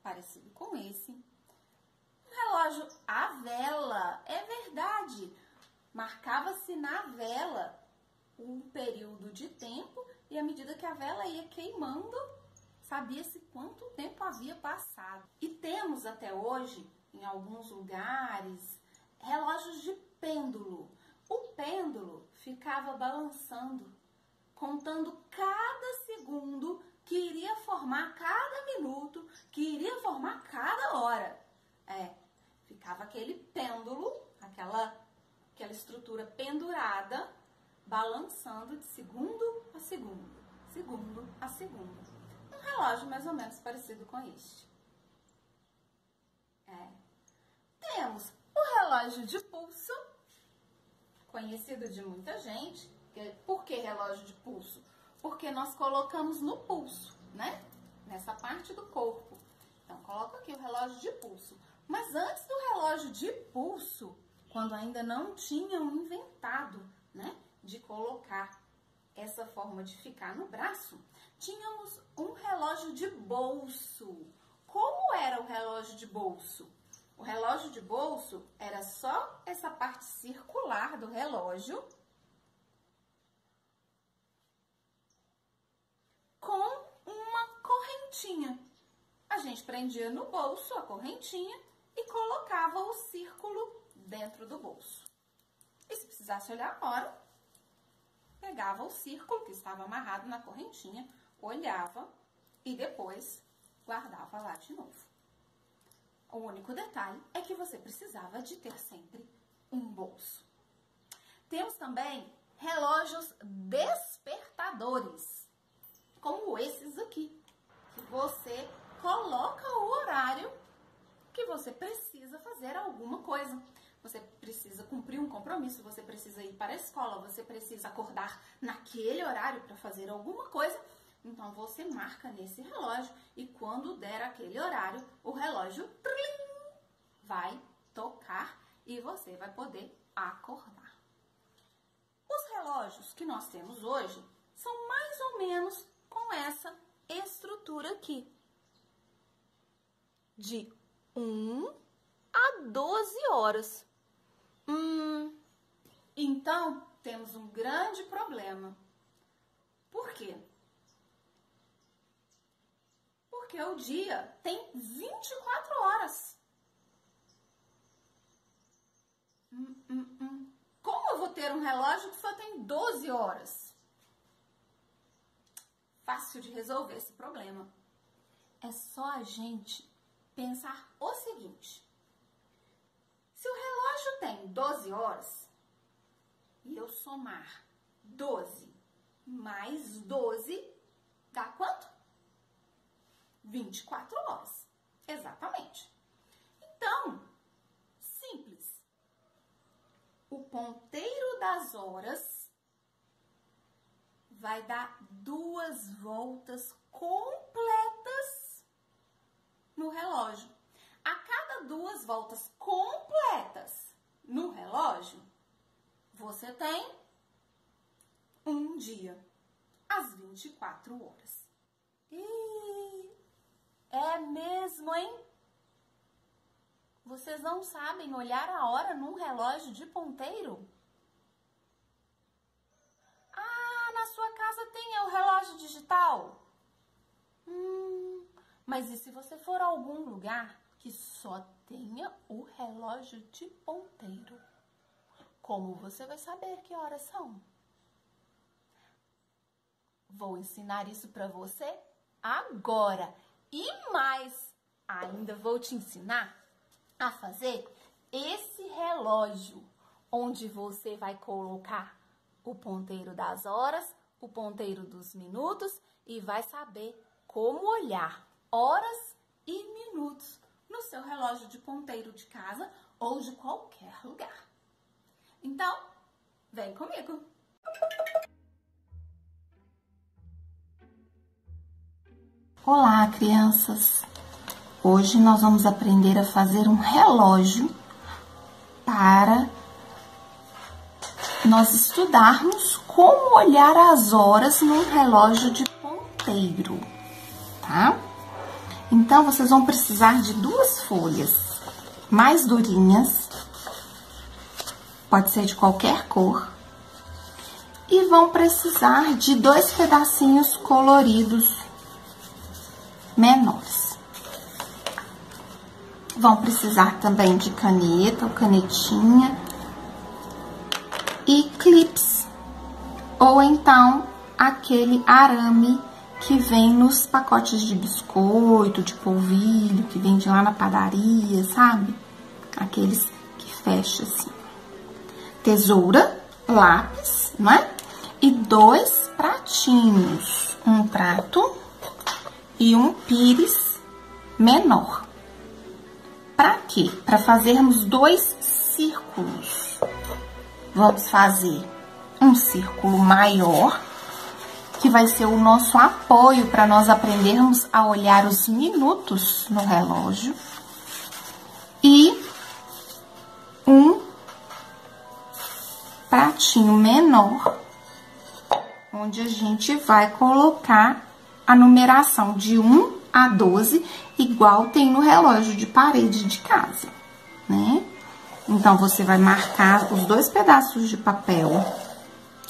parecido com esse. O relógio à vela, é verdade, marcava-se na vela um período de tempo e à medida que a vela ia queimando, sabia-se quanto tempo havia passado. E temos até hoje, em alguns lugares, relógios de pêndulo. O pêndulo ficava balançando, contando cada segundo que iria formar cada minuto, que iria formar cada hora. Ficava aquele pêndulo, aquela estrutura pendurada, balançando de segundo a segundo, segundo a segundo. Um relógio mais ou menos parecido com este. Temos o relógio de pulso, conhecido de muita gente. Por que relógio de pulso? Porque nós colocamos no pulso, né? Nessa parte do corpo. Então, coloca aqui o relógio de pulso. Mas antes do relógio de pulso, quando ainda não tinham inventado, né, de colocar essa forma de ficar no braço, tínhamos um relógio de bolso. Como era o relógio de bolso? O relógio de bolso era só essa parte circular do relógio com uma correntinha. A gente prendia no bolso a correntinha e colocava o círculo dentro do bolso. E se precisasse olhar a hora, pegava o círculo que estava amarrado na correntinha, olhava e depois guardava lá de novo. O único detalhe é que você precisava de ter sempre um bolso. Temos também relógios despertadores, como esses aqui, que você coloca o horário que você precisa fazer alguma coisa. Você precisa cumprir um compromisso, você precisa ir para a escola, você precisa acordar naquele horário para fazer alguma coisa. Então, você marca nesse relógio e quando der aquele horário, o relógio trim, vai tocar e você vai poder acordar. Os relógios que nós temos hoje são mais ou menos com essa estrutura aqui. De 1 a 12 horas. Então, temos um grande problema. Por quê? Porque o dia tem 24 horas. Como eu vou ter um relógio que só tem 12 horas? Fácil de resolver esse problema. É só a gente pensar o seguinte. Se o relógio tem 12 horas e eu somar 12 mais 12, dá quanto? 24 horas. Exatamente. Então, simples. O ponteiro das horas vai dar 2 voltas completas no relógio. A cada 2 voltas completas no relógio, você tem um dia, às 24 horas. É mesmo, hein? Vocês não sabem olhar a hora num relógio de ponteiro? Ah, na sua casa tem o relógio digital? Mas e se você for a algum lugar que só tenha o relógio de ponteiro? Como você vai saber que horas são? Vou ensinar isso para você agora. E mais, ainda vou te ensinar a fazer esse relógio, onde você vai colocar o ponteiro das horas, o ponteiro dos minutos e vai saber como olhar horas e minutos no seu relógio de ponteiro de casa ou de qualquer lugar. Então, vem comigo! Olá, crianças! Hoje nós vamos aprender a fazer um relógio para nós estudarmos como olhar as horas num relógio de ponteiro, tá? Então, vocês vão precisar de 2 folhas mais durinhas, pode ser de qualquer cor, e vão precisar de 2 pedacinhos coloridos menores. Vão precisar também de caneta ou canetinha e clips, ou então aquele arame que vem nos pacotes de biscoito, de polvilho, que vende lá na padaria, sabe? Aqueles que fecha assim. Tesoura, lápis, não é? E 2 pratinhos, um prato e um pires menor. Para quê? Para fazermos 2 círculos. Vamos fazer um círculo maior, que vai ser o nosso apoio para nós aprendermos a olhar os minutos no relógio. E um pratinho menor, onde a gente vai colocar a numeração de 1 a 12, igual tem no relógio de parede de casa, né? Então, você vai marcar os 2 pedaços de papel,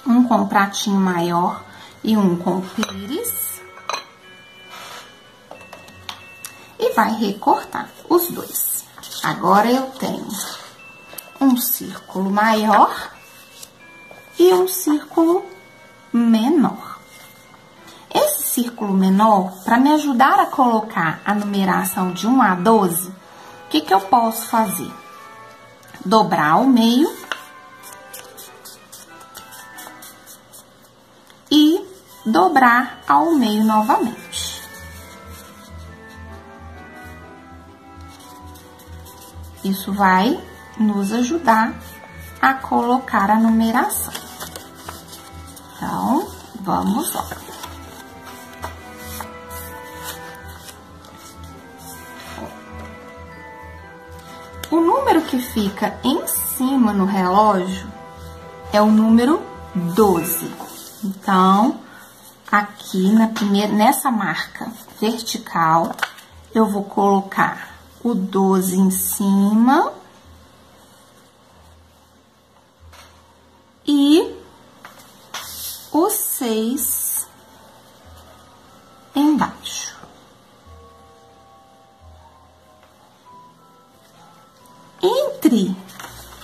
um com um pratinho maior e um com pires, e vai recortar os 2. Agora, eu tenho um círculo maior e um círculo menor. Esse círculo menor, para me ajudar a colocar a numeração de 1 a 12, o que eu posso fazer? Dobrar ao meio e dobrar ao meio novamente. Isso vai nos ajudar a colocar a numeração. Então, vamos lá. O número que fica em cima no relógio é o número 12. Então, aqui nessa marca vertical, eu vou colocar o 12 em cima e o 6 embaixo. Entre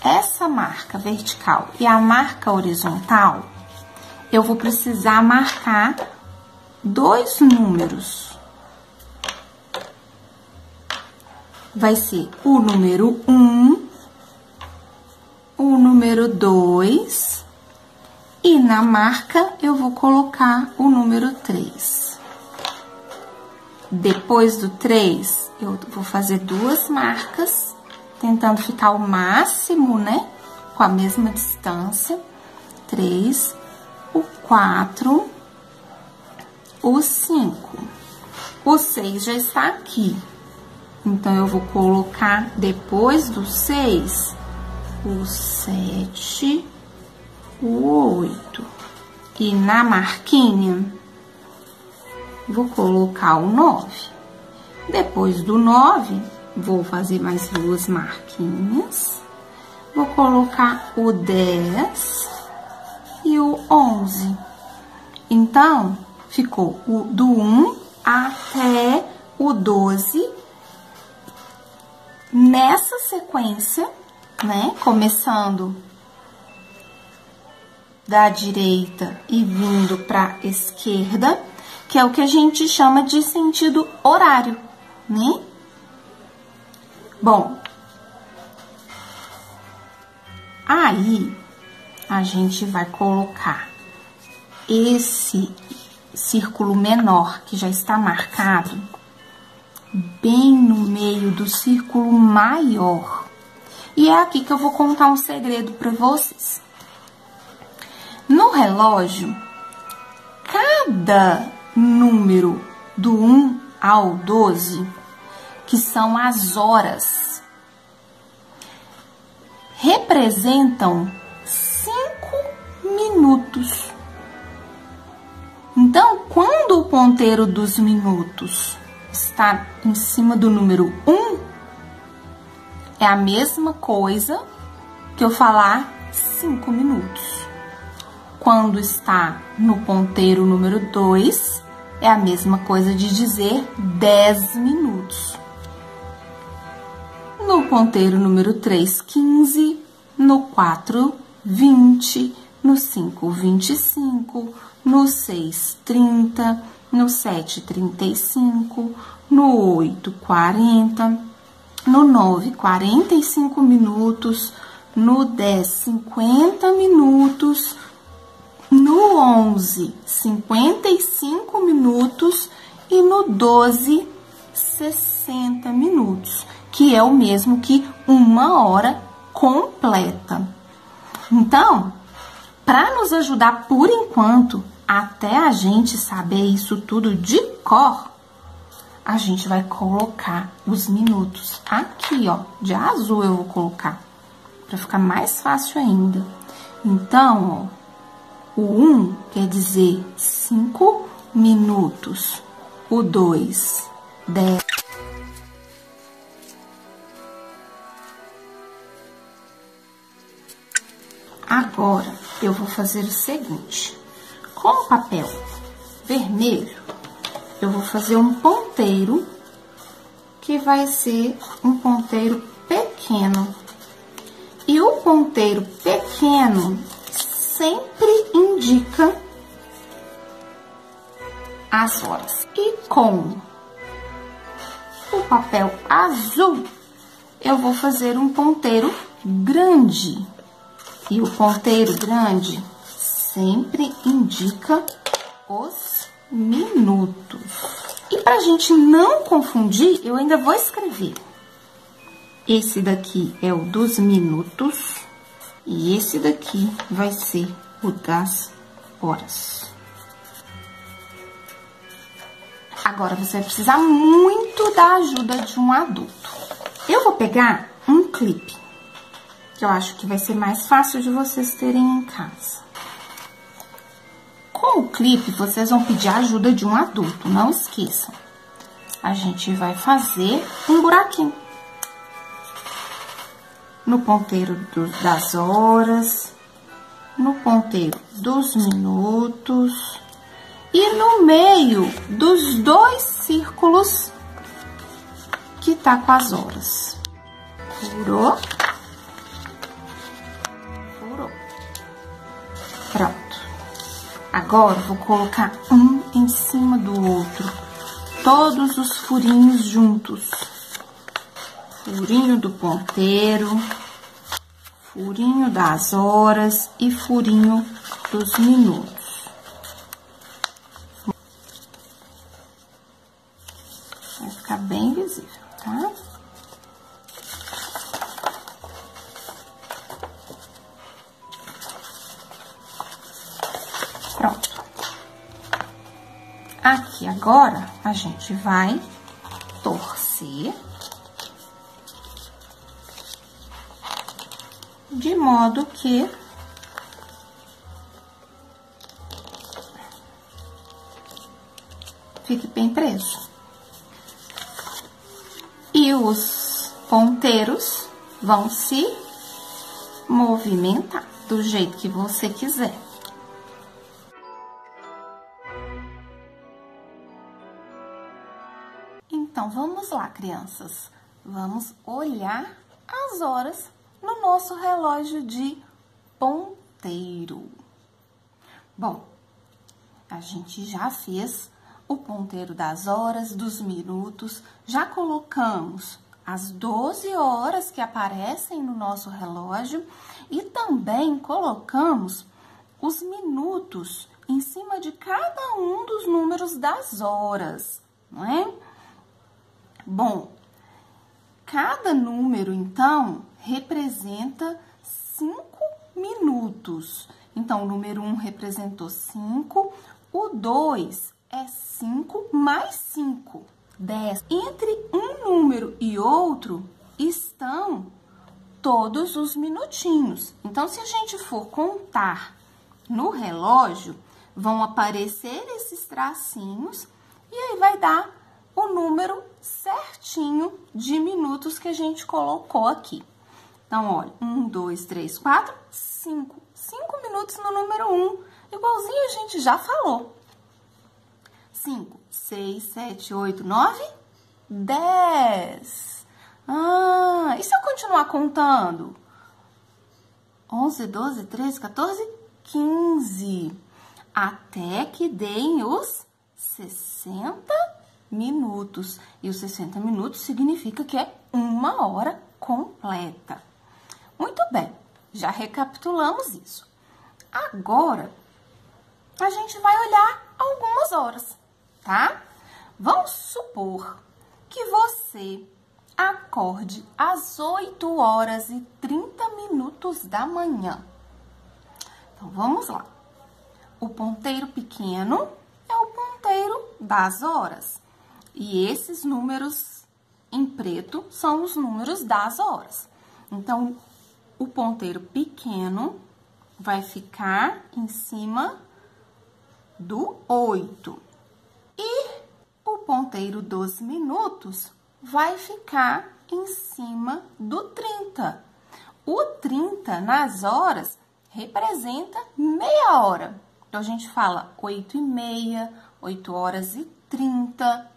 essa marca vertical e a marca horizontal, eu vou precisar marcar 2 números. Vai ser o número 1, o número 2, e na marca eu vou colocar o número 3. Depois do 3, eu vou fazer 2 marcas, tentando ficar o máximo, né? Com a mesma distância. 3, o 4, o 5. O 6 já está aqui. Então, eu vou colocar depois do 6, o 7, o 8. E na marquinha, vou colocar o 9. Depois do 9, vou fazer mais 2 marquinhas. Vou colocar o 10 e o 11. Então, ficou do 1 até o 12. Nessa sequência, né? Começando da direita e vindo para a esquerda, que é o que a gente chama de sentido horário, né? Bom, aí a gente vai colocar esse círculo menor que já está marcado bem no meio do círculo maior. E é aqui que eu vou contar um segredo para vocês. No relógio, cada número do 1 ao 12, que são as horas, representam 5 minutos. Então, quando o ponteiro dos minutos está em cima do número 1, é a mesma coisa que eu falar 5 minutos. Quando está no ponteiro número 2, é a mesma coisa de dizer 10 minutos. No ponteiro número 3, 15, no 4, 20, no 5, 25, no 6, 30, no 7, 35, no 8, 40, no 9, 45 minutos, no 10, 50 minutos, no 11, 55 minutos e no 12, 60 minutos, que é o mesmo que 1 hora completa. Então, para nos ajudar por enquanto, até a gente saber isso tudo de cor, a gente vai colocar os minutos aqui, ó, de azul eu vou colocar, para ficar mais fácil ainda. Então, ó, o 1 quer dizer 5 minutos. O 2, 10. Agora, eu vou fazer o seguinte. Com o papel vermelho, eu vou fazer um ponteiro, que vai ser um ponteiro pequeno. E o ponteiro pequeno sempre indica as horas. E com o papel azul, eu vou fazer um ponteiro grande. E o ponteiro grande sempre indica os minutos. E pra gente não confundir, eu ainda vou escrever. Esse daqui é o dos minutos e esse daqui vai ser o das horas. Agora, você vai precisar muito da ajuda de um adulto. Eu vou pegar um clipe, que eu acho que vai ser mais fácil de vocês terem em casa. Com o clipe, vocês vão pedir a ajuda de um adulto, não esqueçam. A gente vai fazer um buraquinho no ponteiro das horas, no ponteiro dos minutos e no meio dos 2 círculos que tá com as horas. Furou. Furou. Pronto. Agora, vou colocar um em cima do outro. Todos os furinhos juntos. Furinho do ponteiro, furinho das horas e furinho dos minutos. Vai ficar bem visível, tá? Pronto. Aqui agora, a gente vai torcer de modo que fique bem preso. E os ponteiros vão se movimentar do jeito que você quiser. Então, vamos lá, crianças. Vamos olhar as horas no nosso relógio de ponteiro. Bom, a gente já fez o ponteiro das horas, dos minutos, já colocamos as 12 horas que aparecem no nosso relógio e também colocamos os minutos em cima de cada um dos números das horas, não é? Bom, cada número, então, representa 5 minutos. Então, o número 1 representou 5, o 2 é 5 mais 5, 10. Entre um número e outro estão todos os minutinhos. Então, se a gente for contar no relógio, vão aparecer esses tracinhos e aí vai dar o número certinho de minutos que a gente colocou aqui. Então, olha, 1, 2, 3, 4, 5. 5 minutos no número 1, igualzinho a gente já falou. 5, 6, 7, 8, 9, 10. Ah, e se eu continuar contando? 11, 12, 13, 14, 15. Até que deem os 60 minutos. E os 60 minutos significa que é 1 hora completa. Muito bem, já recapitulamos isso. Agora, a gente vai olhar algumas horas, tá? Vamos supor que você acorde às 8 horas e 30 minutos da manhã. Então, vamos lá. O ponteiro pequeno é o ponteiro das horas. E esses números em preto são os números das horas. Então, o ponteiro pequeno vai ficar em cima do 8. E o ponteiro dos minutos vai ficar em cima do 30. O 30 nas horas representa meia hora. Então, a gente fala 8h30, 8h30.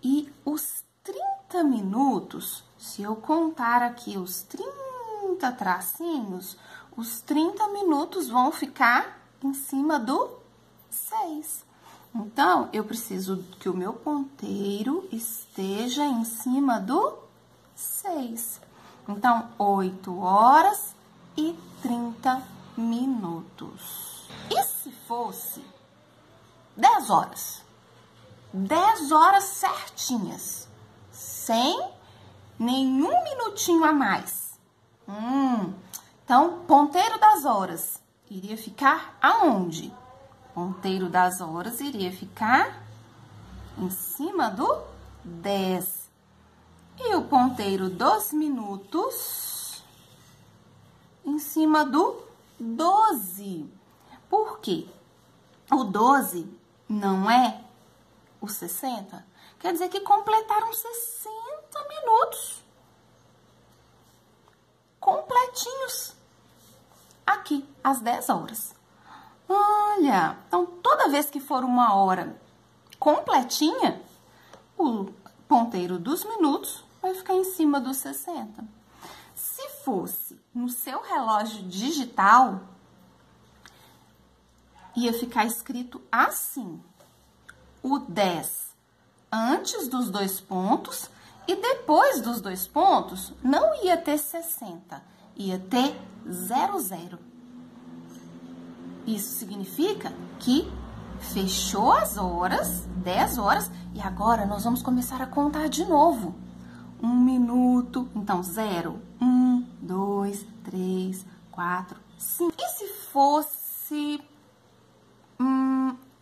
E os 30 minutos, se eu contar aqui os 30 tracinhos, os 30 minutos vão ficar em cima do 6. Então, eu preciso que o meu ponteiro esteja em cima do 6. Então, 8h30. E se fosse 10 horas? 10 horas certinhas, sem nenhum minutinho a mais. Então, ponteiro das horas iria ficar aonde? Ponteiro das horas iria ficar em cima do 10. E o ponteiro dos minutos em cima do 12. Por quê? O 12 não é o 60? Quer dizer que completaram 60 minutos. Completinhos. Aqui, às 10 horas. Olha, então toda vez que for uma hora completinha, o ponteiro dos minutos vai ficar em cima dos 60. Se fosse no seu relógio digital, ia ficar escrito assim: o 10 antes dos 2 pontos e depois dos 2 pontos não ia ter 60, ia ter 00. Isso significa que fechou as horas, 10 horas, e agora nós vamos começar a contar de novo. 1 minuto, então 0, 1, 2, 3, 4, 5. E se fosse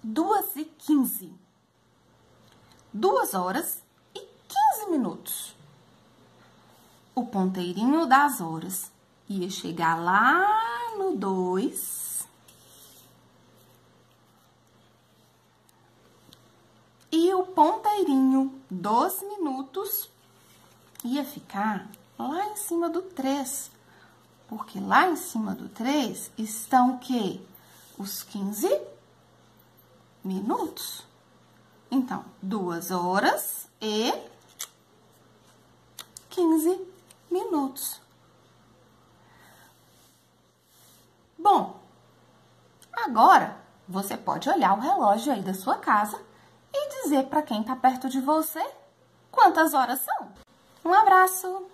2h15? 2 horas e 15 minutos. O ponteirinho das horas ia chegar lá no 2. E o ponteirinho dos minutos ia ficar lá em cima do 3. Porque lá em cima do 3 estão o quê? Os 15 minutos. Então, 2 horas e 15 minutos. Bom, agora você pode olhar o relógio aí da sua casa e dizer para quem está perto de você quantas horas são. Um abraço!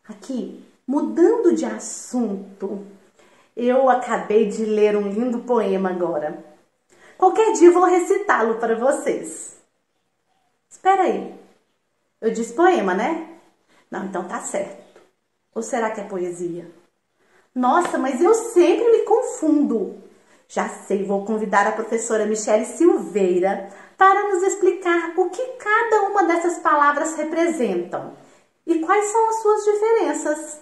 Aqui, mudando de assunto, eu acabei de ler um lindo poema agora. Qualquer dia eu vou recitá-lo para vocês. Espera aí. Eu disse poema, né? Não, então tá certo. Ou será que é poesia? Nossa, mas eu sempre me confundo. Já sei, vou convidar a professora Michele Silveira para nos explicar o que cada uma dessas palavras representam e quais são as suas diferenças.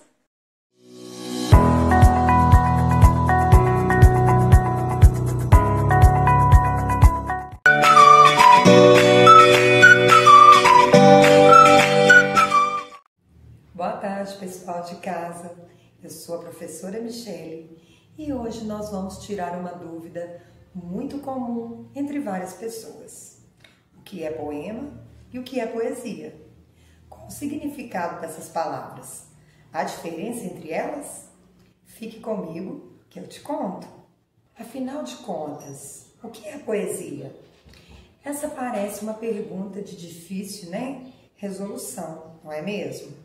Boa tarde, pessoal de casa. Eu sou a professora Michele e hoje nós vamos tirar uma dúvida muito comum entre várias pessoas. O que é poema e o que é poesia? Qual o significado dessas palavras? Há diferença entre elas? Fique comigo que eu te conto. Afinal de contas, o que é poesia? Essa parece uma pergunta de difícil, resolução, não é mesmo?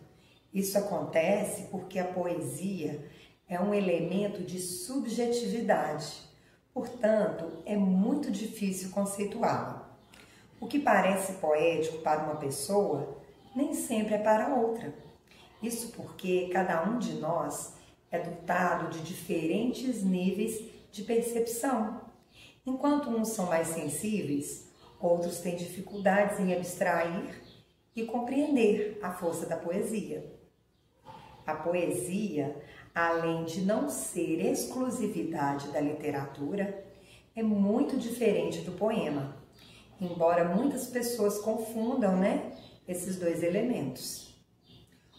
Isso acontece porque a poesia é um elemento de subjetividade, portanto, é muito difícil conceituá-la. O que parece poético para uma pessoa, nem sempre é para outra. Isso porque cada um de nós é dotado de diferentes níveis de percepção. Enquanto uns são mais sensíveis, outros têm dificuldades em abstrair e compreender a força da poesia. A poesia, além de não ser exclusividade da literatura, é muito diferente do poema, embora muitas pessoas confundam, esses dois elementos.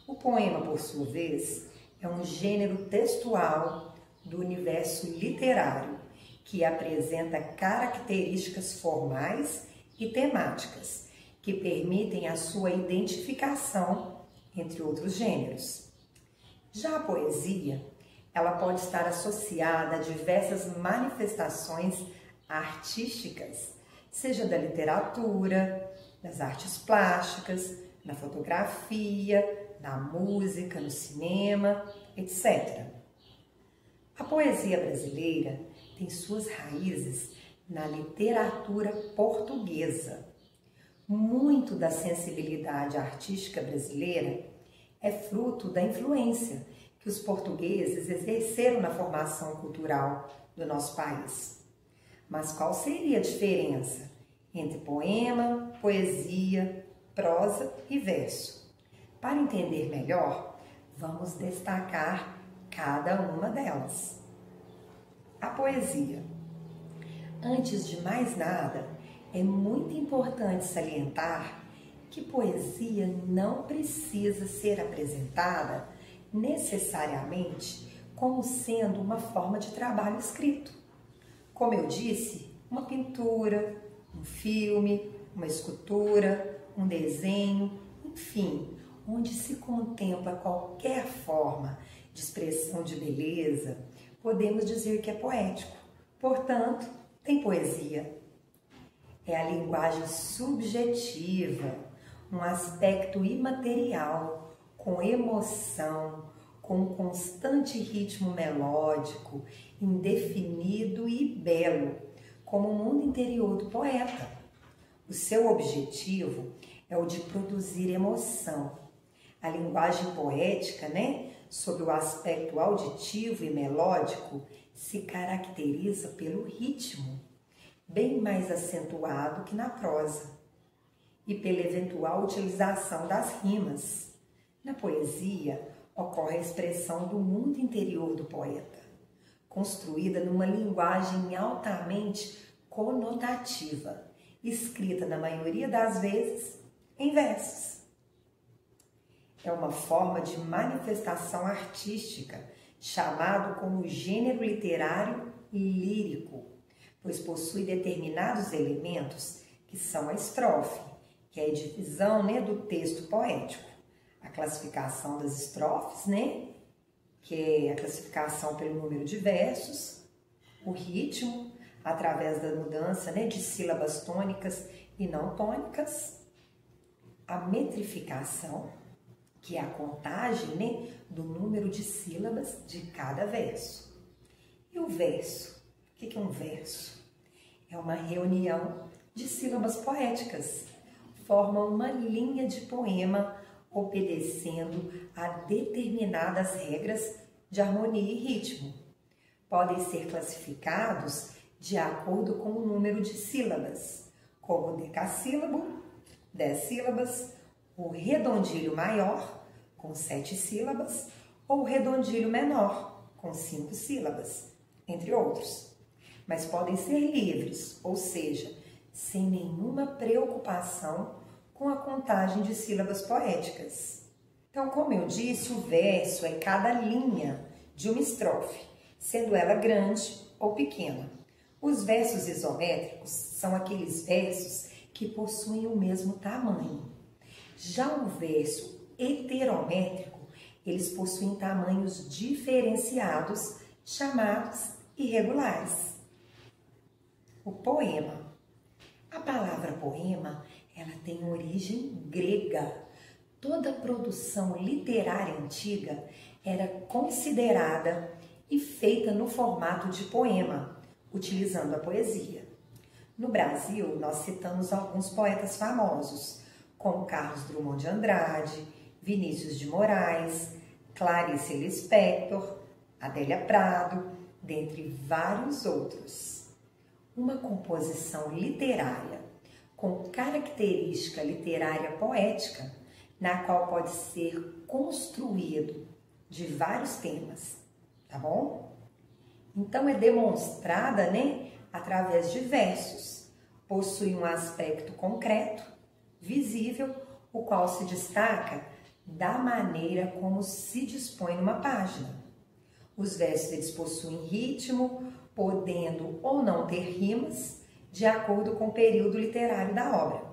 O poema, por sua vez, é um gênero textual do universo literário que apresenta características formais e temáticas que permitem a sua identificação entre outros gêneros. Já a poesia, ela pode estar associada a diversas manifestações artísticas, seja da literatura, das artes plásticas, na fotografia, na música, no cinema, etc. A poesia brasileira tem suas raízes na literatura portuguesa. Muito da sensibilidade artística brasileira é fruto da influência que os portugueses exerceram na formação cultural do nosso país. Mas qual seria a diferença entre poema, poesia, prosa e verso? Para entender melhor, vamos destacar cada uma delas. A poesia. Antes de mais nada, é muito importante salientar que poesia não precisa ser apresentada necessariamente como sendo uma forma de trabalho escrito. Como eu disse, uma pintura, um filme, uma escultura, um desenho, enfim, onde se contempla qualquer forma de expressão de beleza, podemos dizer que é poético. Portanto, tem poesia. É a linguagem subjetiva, um aspecto imaterial, com emoção, com um constante ritmo melódico, indefinido e belo, como o mundo interior do poeta. O seu objetivo é o de produzir emoção. A linguagem poética, sob o aspecto auditivo e melódico, se caracteriza pelo ritmo, bem mais acentuado que na prosa, e pela eventual utilização das rimas. Na poesia, ocorre a expressão do mundo interior do poeta, construída numa linguagem altamente conotativa, escrita na maioria das vezes em versos. É uma forma de manifestação artística, chamado como gênero literário lírico, pois possui determinados elementos que são a estrofe, que é a divisão do texto poético, a classificação das estrofes, que é a classificação pelo número de versos, o ritmo, através da mudança de sílabas tônicas e não tônicas, a metrificação, que é a contagem do número de sílabas de cada verso. E o verso? O que é um verso? É uma reunião de sílabas poéticas. Forma uma linha de poema obedecendo a determinadas regras de harmonia e ritmo. Podem ser classificados de acordo com o número de sílabas, como o decassílabo, 10 sílabas, o redondilho maior, com 7 sílabas, ou o redondilho menor, com 5 sílabas, entre outros. Mas podem ser livres, ou seja, sem nenhuma preocupação com a contagem de sílabas poéticas. Então, como eu disse, o verso é cada linha de uma estrofe, sendo ela grande ou pequena. Os versos isométricos são aqueles versos que possuem o mesmo tamanho. Já o verso heterométrico, eles possuem tamanhos diferenciados, chamados irregulares. O poema. A palavra poema, ela tem origem grega. Toda produção literária antiga era considerada e feita no formato de poema, utilizando a poesia. No Brasil, nós citamos alguns poetas famosos, como Carlos Drummond de Andrade, Vinícius de Moraes, Clarice Lispector, Adélia Prado, dentre vários outros. Uma composição literária com característica literária poética, na qual pode ser construído de vários temas, tá bom? Então é demonstrada, através de versos. Possui um aspecto concreto, visível, o qual se destaca da maneira como se dispõe numa página. Os versos eles possuem ritmo, podendo ou não ter rimas, de acordo com o período literário da obra.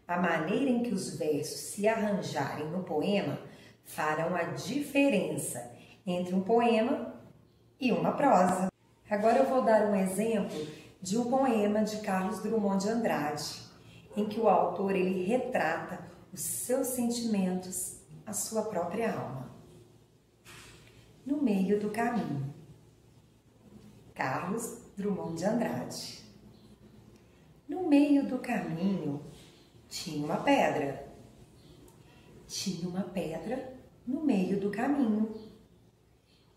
A maneira em que os versos se arranjarem no poema farão a diferença entre um poema e uma prosa. Agora eu vou dar um exemplo de um poema de Carlos Drummond de Andrade, em que o autor ele retrata os seus sentimentos, a sua própria alma. No meio do caminho. Carlos Drummond de Andrade. No meio do caminho tinha uma pedra. Tinha uma pedra no meio do caminho.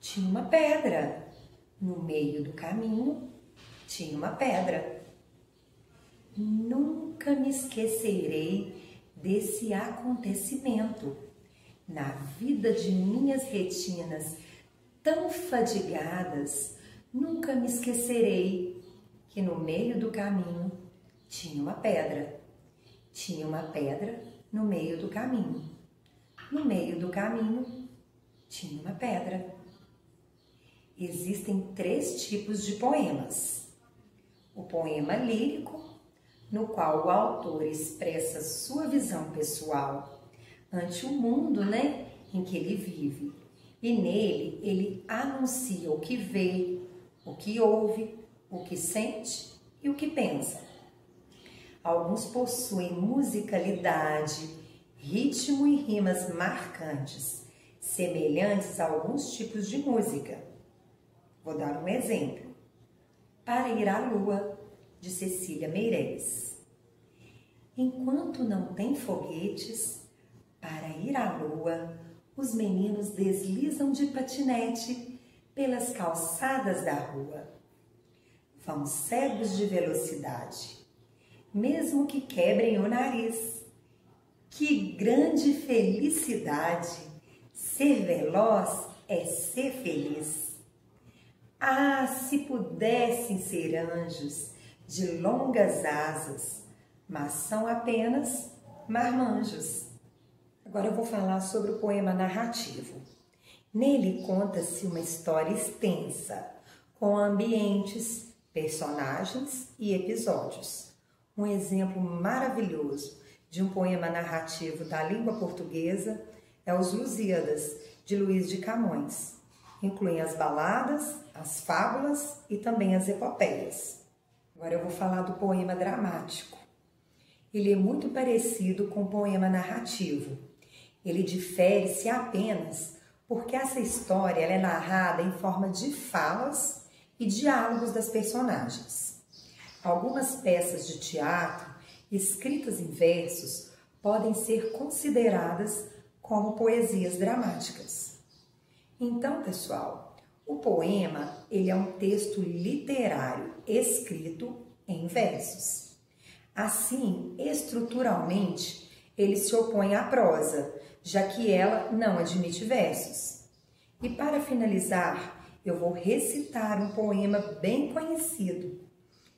Tinha uma pedra no meio do caminho. Tinha uma pedra. Nunca me esquecerei desse acontecimento. Na vida de minhas retinas tão fadigadas, nunca me esquecerei que no meio do caminho tinha uma pedra. Tinha uma pedra no meio do caminho. No meio do caminho tinha uma pedra. Existem 3 tipos de poemas. O poema lírico, no qual o autor expressa sua visão pessoal ante o mundo, em que ele vive. E nele ele anuncia o que vê, o que ouve, o que sente e o que pensa. Alguns possuem musicalidade, ritmo e rimas marcantes, semelhantes a alguns tipos de música. Vou dar um exemplo. Para ir à lua, de Cecília Meirelles. Enquanto não tem foguetes, para ir à lua, os meninos deslizam de patinete pelas calçadas da rua. Vão cegos de velocidade, mesmo que quebrem o nariz. Que grande felicidade! Ser veloz é ser feliz. Ah, se pudessem ser anjos de longas asas, mas são apenas marmanjos. Agora eu vou falar sobre o poema narrativo. Nele conta-se uma história extensa, com ambientes, personagens e episódios. Um exemplo maravilhoso de um poema narrativo da língua portuguesa é Os Lusíadas, de Luís de Camões. Incluem as baladas, as fábulas e também as epopeias. Agora eu vou falar do poema dramático. Ele é muito parecido com o poema narrativo. Ele difere-se apenas porque essa história ela é narrada em forma de falas e diálogos das personagens. Algumas peças de teatro, escritas em versos, podem ser consideradas como poesias dramáticas. Então, pessoal, o poema ele é um texto literário escrito em versos. Assim, estruturalmente, ele se opõe à prosa, já que ela não admite versos. E para finalizar, eu vou recitar um poema bem conhecido.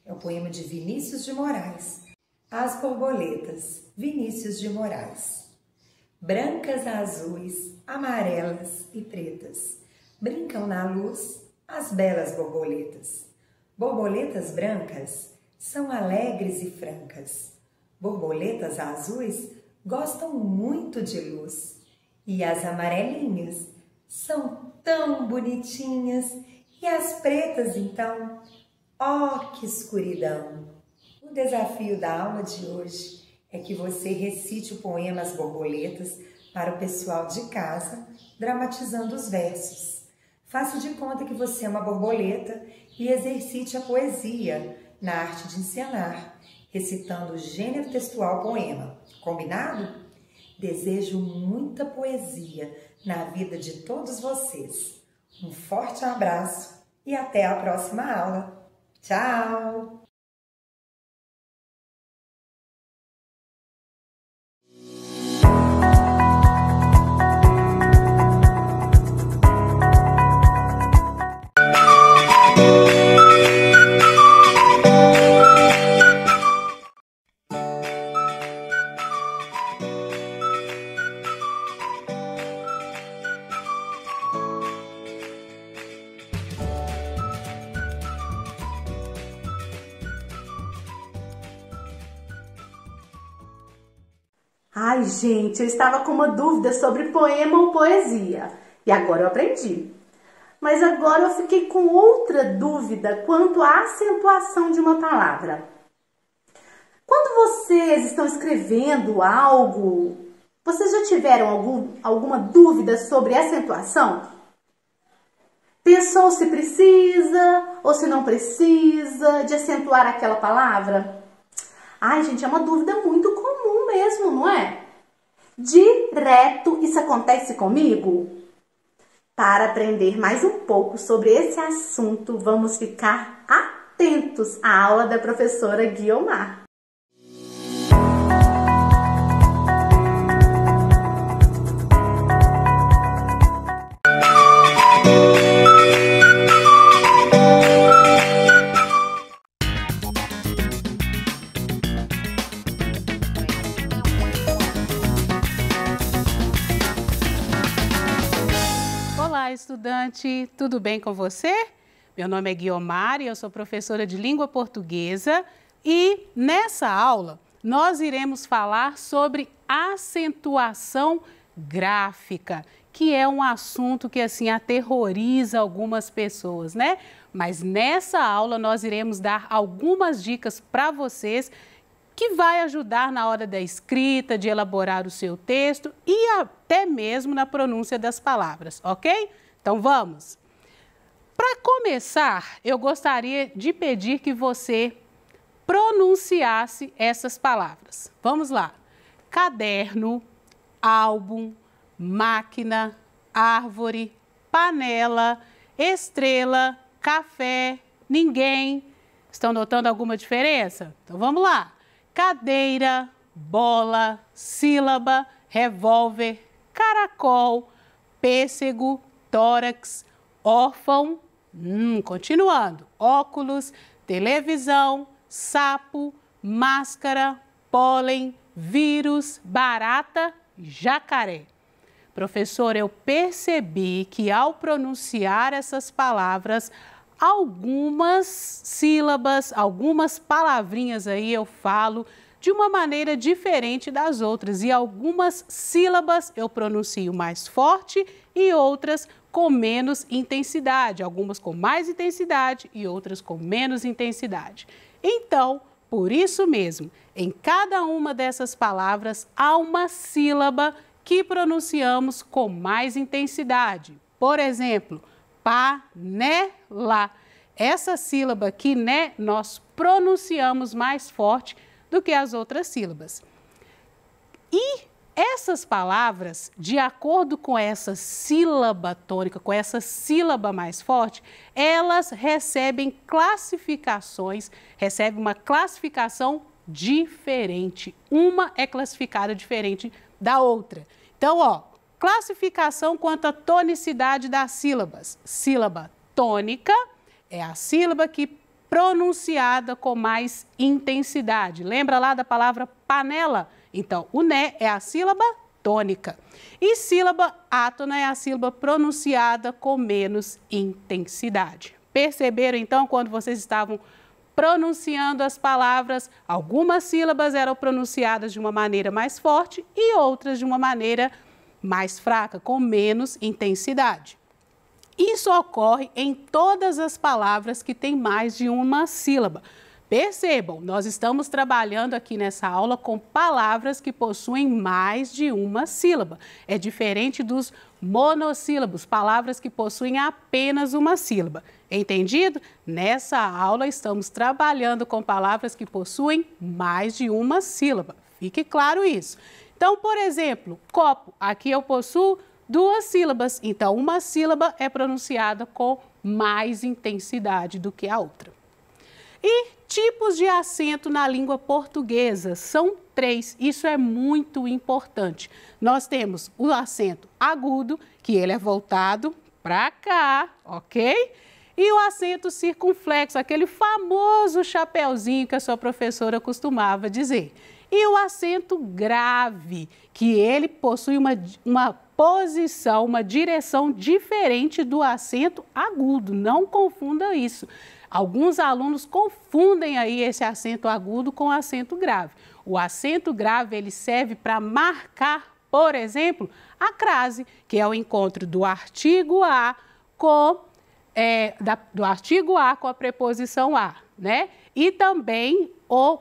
É o poema de Vinícius de Moraes. As borboletas, Vinícius de Moraes. Brancas, azuis, amarelas e pretas, brincam na luz as belas borboletas. Borboletas brancas são alegres e francas. Borboletas azuis gostam muito de luz. E as amarelinhas são tão bonitinhas. E as pretas, então, ó, que escuridão! O desafio da aula de hoje é que você recite o poema As Borboletas para o pessoal de casa, dramatizando os versos. Faça de conta que você é uma borboleta e exercite a poesia na arte de encenar, recitando o gênero textual poema. Combinado? Desejo muita poesia na vida de todos vocês. Um forte abraço e até a próxima aula. Tchau! Ai, gente, eu estava com uma dúvida sobre poema ou poesia. E agora eu aprendi. Mas agora eu fiquei com outra dúvida quanto à acentuação de uma palavra. Quando vocês estão escrevendo algo, vocês já tiveram alguma dúvida sobre acentuação? Pensou se precisa ou se não precisa de acentuar aquela palavra? Ai, gente, é uma dúvida muito comum mesmo, não é? Direto isso acontece comigo? Para aprender mais um pouco sobre esse assunto, vamos ficar atentos à aula da professora Guiomar. Olá, estudante, tudo bem com você? Meu nome é Guiomar e eu sou professora de língua portuguesa e nessa aula nós iremos falar sobre acentuação gráfica, que é um assunto que assim aterroriza algumas pessoas, né? Mas nessa aula nós iremos dar algumas dicas para vocês que vai ajudar na hora da escrita, de elaborar o seu texto e até mesmo na pronúncia das palavras, ok? Então vamos! Para começar, eu gostaria de pedir que você pronunciasse essas palavras. Vamos lá! Caderno, álbum, máquina, árvore, panela, estrela, café, ninguém. Estão notando alguma diferença? Então vamos lá! Cadeira, bola, sílaba, revólver, caracol, pêssego, tórax, órfão, continuando, óculos, televisão, sapo, máscara, pólen, vírus, barata, jacaré. Professor, eu percebi que ao pronunciar essas palavras, algumas sílabas, algumas palavrinhas aí eu falo de uma maneira diferente das outras e algumas sílabas eu pronuncio mais forte e outras com menos intensidade, algumas com mais intensidade e outras com menos intensidade. Então, por isso mesmo, em cada uma dessas palavras há uma sílaba que pronunciamos com mais intensidade. Por exemplo, panela. Essa sílaba aqui, né, nós pronunciamos mais forte do que as outras sílabas. E essas palavras, de acordo com essa sílaba tônica, com essa sílaba mais forte, elas recebem classificações, recebem uma classificação diferente. Uma é classificada diferente da outra. Então, ó, classificação quanto à tonicidade das sílabas. Sílaba tônica é a sílaba que pronunciada com mais intensidade. Lembra lá da palavra panela? Então, o né é a sílaba tônica. E sílaba átona é a sílaba pronunciada com menos intensidade. Perceberam, então, quando vocês estavam pronunciando as palavras, algumas sílabas eram pronunciadas de uma maneira mais forte e outras de uma maneira mais fraca, com menos intensidade. Isso ocorre em todas as palavras que têm mais de uma sílaba. Percebam, nós estamos trabalhando aqui nessa aula com palavras que possuem mais de uma sílaba. É diferente dos monossílabos, palavras que possuem apenas uma sílaba. Entendido? Nessa aula estamos trabalhando com palavras que possuem mais de uma sílaba. Fique claro isso. Então, por exemplo, copo. Aqui eu possuo 2 sílabas. Então, uma sílaba é pronunciada com mais intensidade do que a outra. E tipos de acento na língua portuguesa são 3. Isso é muito importante. Nós temos o acento agudo, que ele é voltado para cá, ok? E o acento circunflexo, aquele famoso chapeuzinho que a sua professora costumava dizer. E o acento grave, que ele possui uma posição, uma direção diferente do acento agudo. Não confunda isso. Alguns alunos confundem aí esse acento agudo com o acento grave. O acento grave, ele serve para marcar, por exemplo, a crase, que é o encontro do artigo a com a preposição a, né? E também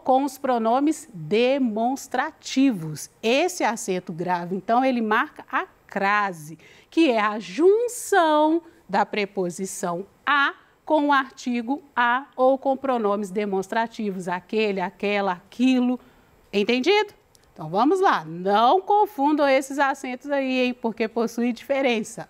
com os pronomes demonstrativos. Esse acento grave, então, ele marca a crase, que é a junção da preposição a com o artigo a ou com pronomes demonstrativos, aquele, aquela, aquilo. Entendido? Então, vamos lá. Não confundam esses acentos aí, hein, porque possui diferença.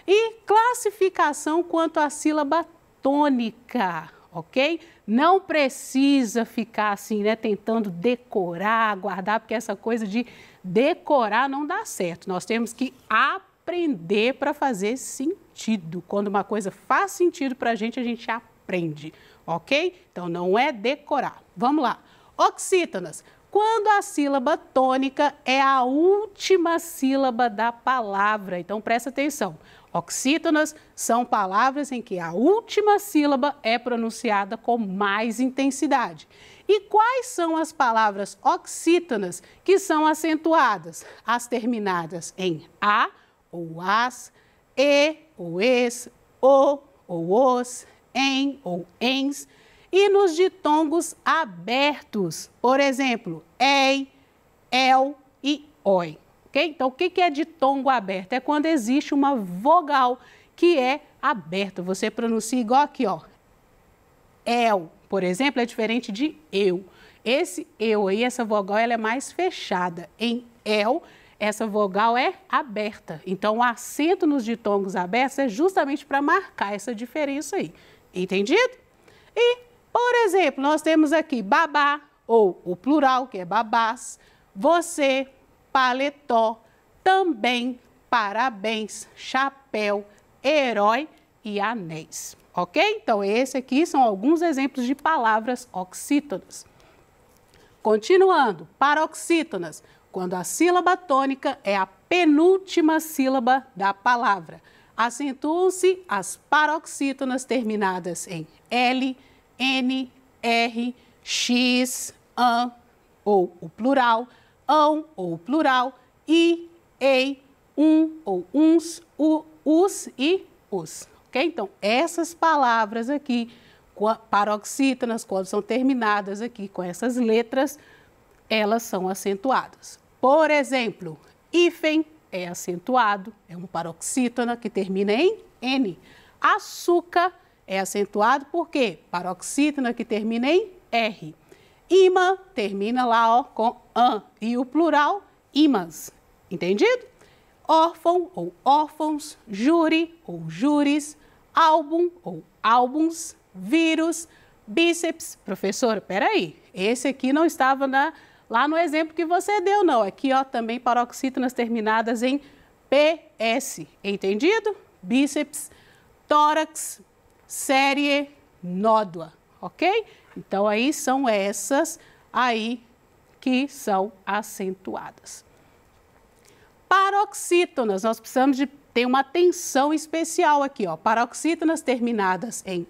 E classificação quanto à sílaba tônica, ok? Não precisa ficar assim, né, tentando decorar, guardar, porque essa coisa de decorar não dá certo. Nós temos que aprender para fazer sentido. Quando uma coisa faz sentido para a gente aprende, ok? Então, não é decorar. Vamos lá. Oxítonas. Quando a sílaba tônica é a última sílaba da palavra. Então, presta atenção. Oxítonas são palavras em que a última sílaba é pronunciada com mais intensidade. E quais são as palavras oxítonas que são acentuadas? As terminadas em a, ou as, e, ou es, o, ou os, em, ou ens, e nos ditongos abertos, por exemplo, ei, el e oi. Okay? Então, o que é ditongo aberto? É quando existe uma vogal que é aberta. Você pronuncia igual aqui, ó. El, por exemplo, é diferente de eu. Esse eu aí, essa vogal, ela é mais fechada. Em el, essa vogal é aberta. Então, o acento nos ditongos abertos é justamente para marcar essa diferença aí. Entendido? E, por exemplo, nós temos aqui babá, ou o plural, que é babás, você, paletó, também, parabéns, chapéu, herói e anéis. Ok? Então, esse aqui são alguns exemplos de palavras oxítonas. Continuando, paroxítonas, quando a sílaba tônica é a penúltima sílaba da palavra. Acentuam-se as paroxítonas terminadas em L, N, R, X, an, ou o plural, ão, ou o plural, i, ei, ou uns, us e os. Ok? Então, essas palavras aqui, paroxítonas, quando são terminadas aqui com essas letras, elas são acentuadas. Por exemplo, hífen é acentuado, é uma paroxítona que termina em N. Açúcar é acentuado por quê? Paroxítona que termina em R. Imã termina lá ó, com an e o plural, imãs. Entendido? Órfão ou órfãos, júri ou júris, álbum ou álbuns, vírus, bíceps. Professora, peraí, esse aqui não estava lá no exemplo que você deu, não. Aqui, ó, também paroxítonas terminadas em PS. Entendido? Bíceps, tórax, série, nódua. Ok? Então, aí são essas aí que são acentuadas. Paroxítonas, nós precisamos de ter uma atenção especial aqui, ó. Paroxítonas terminadas em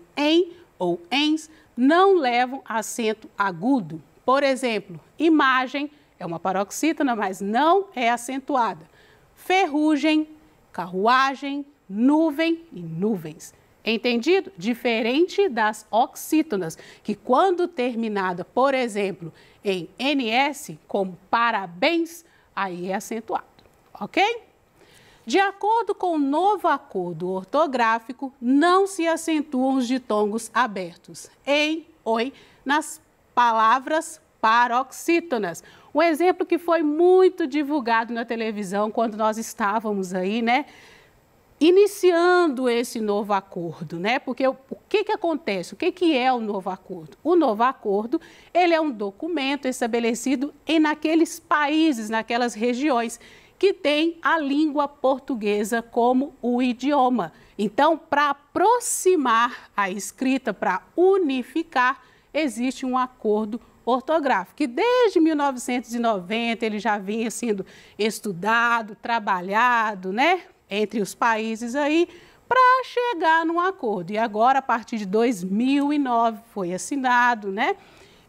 ou ens não levam acento agudo. Por exemplo, imagem é uma paroxítona, mas não é acentuada. Ferrugem, carruagem, nuvem e nuvens. Entendido? Diferente das oxítonas, que quando terminada, por exemplo, em NS, como parabéns, aí é acentuado, ok? De acordo com o novo acordo ortográfico, não se acentuam os ditongos abertos em, oi, nas palavras paroxítonas. Um exemplo que foi muito divulgado na televisão quando nós estávamos aí, né? Iniciando esse novo acordo, né? Porque o que acontece? O que é o novo acordo? O novo acordo, ele é um documento estabelecido naqueles países, naquelas regiões que tem a língua portuguesa como o idioma. Então, para aproximar a escrita, para unificar, existe um acordo ortográfico, que desde 1990 ele já vinha sendo estudado, trabalhado, né? Entre os países aí, para chegar num acordo. E agora, a partir de 2009, foi assinado, né?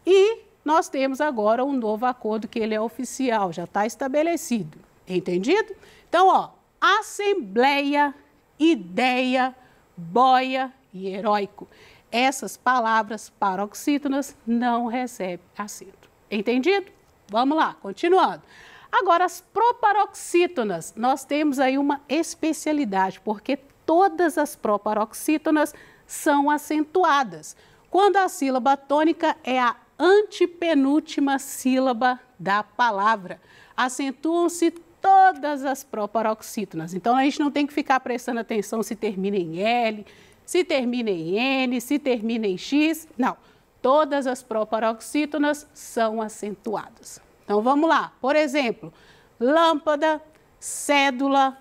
E nós temos agora um novo acordo que ele é oficial, já está estabelecido. Entendido? Então, ó, assembleia, ideia, boia e heróico. Essas palavras paroxítonas não recebem acento. Entendido? Vamos lá, continuando. Agora, as proparoxítonas, nós temos aí uma especialidade, porque todas as proparoxítonas são acentuadas, quando a sílaba tônica é a antepenúltima sílaba da palavra. Acentuam-se todas as proparoxítonas. Então, a gente não tem que ficar prestando atenção se termina em L, se termina em N, se termina em X. Não, todas as proparoxítonas são acentuadas. Então, vamos lá. Por exemplo, lâmpada, cédula,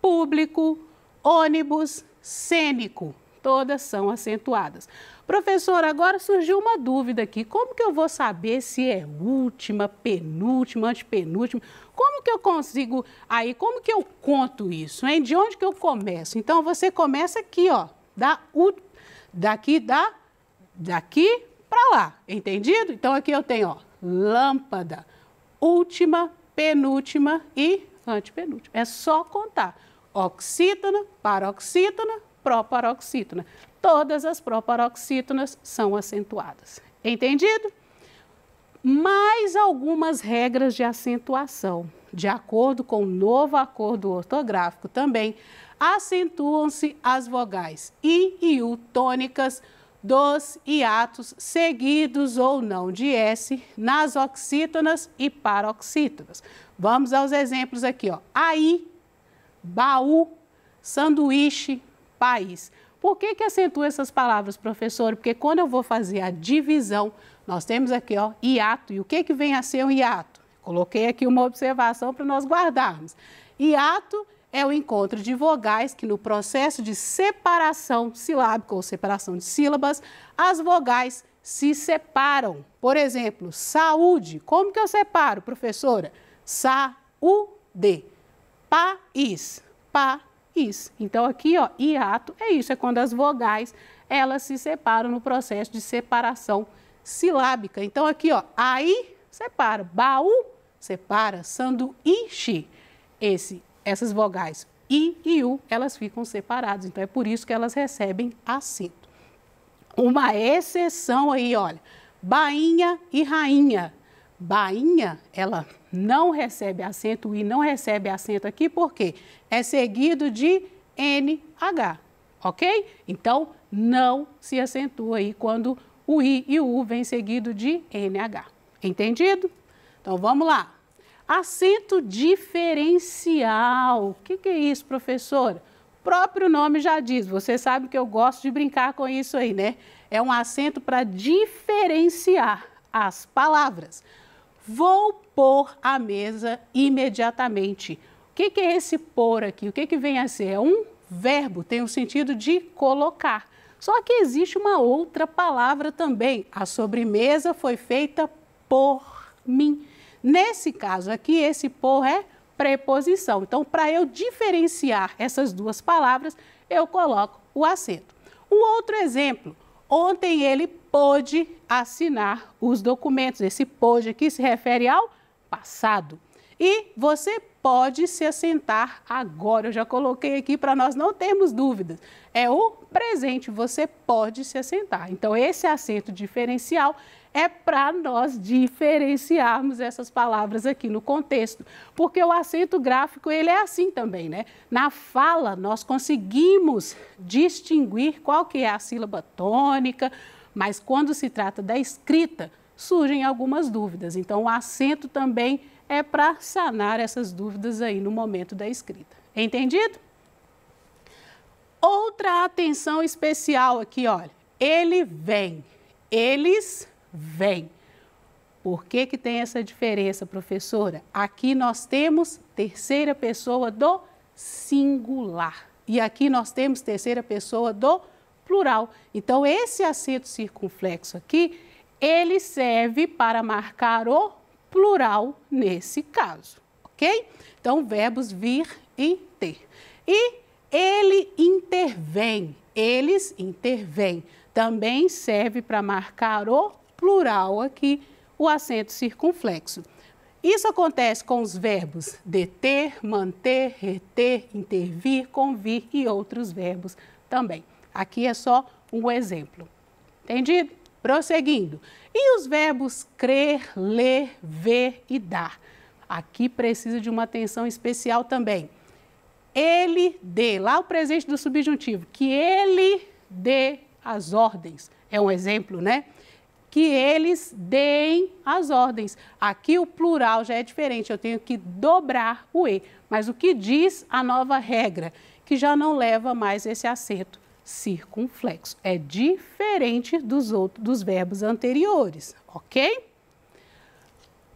público, ônibus, cênico. Todas são acentuadas. Professor, agora surgiu uma dúvida aqui. Como que eu vou saber se é última, penúltima, antepenúltima? Como que eu consigo aí, como que eu conto isso, hein? De onde que eu começo? Então, você começa aqui, ó, daqui para lá, entendido? Então, aqui eu tenho, ó, lâmpada, última, penúltima e antepenúltima. É só contar. Oxítona, paroxítona, proparoxítona. Todas as proparoxítonas são acentuadas. Entendido? Mais algumas regras de acentuação. De acordo com o novo acordo ortográfico também, acentuam-se as vogais I e U tônicas dos hiatos seguidos ou não de S nas oxítonas e paroxítonas. Vamos aos exemplos aqui, ó. Aí, baú, sanduíche, país. Por que acentua essas palavras, professor? Porque quando eu vou fazer a divisão, nós temos aqui, ó, hiato. E o que vem a ser um hiato? Coloquei aqui uma observação para nós guardarmos. Hiato é o encontro de vogais que no processo de separação silábica ou separação de sílabas, as vogais se separam. Por exemplo, saúde. Como que eu separo, professora? Saúde. País. País. Então, aqui, ó, hiato é isso, é quando as vogais, elas se separam no processo de separação silábica. Então, aqui, ó, aí, separa. Baú, separa. Sanduíche. Essas vogais I e U, elas ficam separadas. Então, é por isso que elas recebem acento. Uma exceção aí, olha, bainha e rainha. Bainha, ela não recebe acento, o I não recebe acento aqui, porque é seguido de NH, ok? Então, não se acentua aí quando o I e o U vem seguido de NH. Entendido? Então, vamos lá. Acento diferencial. O que é isso, professora? O próprio nome já diz, você sabe que eu gosto de brincar com isso aí, né? É um acento para diferenciar as palavras. Vou pôr à mesa imediatamente. O que é esse pôr aqui? O que vem a ser? É um verbo, tem o sentido de colocar. Só que existe uma outra palavra também. A sobremesa foi feita por mim. Nesse caso aqui, esse por é preposição. Então, para eu diferenciar essas duas palavras, eu coloco o acento. Um outro exemplo. Ontem ele pôde assinar os documentos. Esse pôde aqui se refere ao passado. E você pode se assentar agora. Eu já coloquei aqui para nós não termos dúvidas. É o presente, você pode se assentar. Então, esse acento diferencial é para nós diferenciarmos essas palavras aqui no contexto. Porque o acento gráfico, ele é assim também, né? Na fala, nós conseguimos distinguir qual que é a sílaba tônica, mas quando se trata da escrita, surgem algumas dúvidas. Então, o acento também é para sanar essas dúvidas aí no momento da escrita. Entendido? Outra atenção especial aqui, olha. Ele vem, eles vêm. Por que que tem essa diferença, professora? Aqui nós temos terceira pessoa do singular. E aqui nós temos terceira pessoa do plural. Então, esse acento circunflexo aqui, ele serve para marcar o plural nesse caso, ok? Então, verbos vir e ter. E ele intervém, eles intervêm. Também serve para marcar o plural aqui, o acento circunflexo. Isso acontece com os verbos deter, manter, reter, intervir, convir e outros verbos também. Aqui é só um exemplo. Entendido? Prosseguindo. E os verbos crer, ler, ver e dar? Aqui precisa de uma atenção especial também. Ele dê, lá o presente do subjuntivo, que ele dê as ordens. É um exemplo, né? Que eles deem as ordens. Aqui o plural já é diferente, eu tenho que dobrar o E. Mas o que diz a nova regra? Que já não leva mais esse acento circunflexo. É diferente dos verbos anteriores, ok?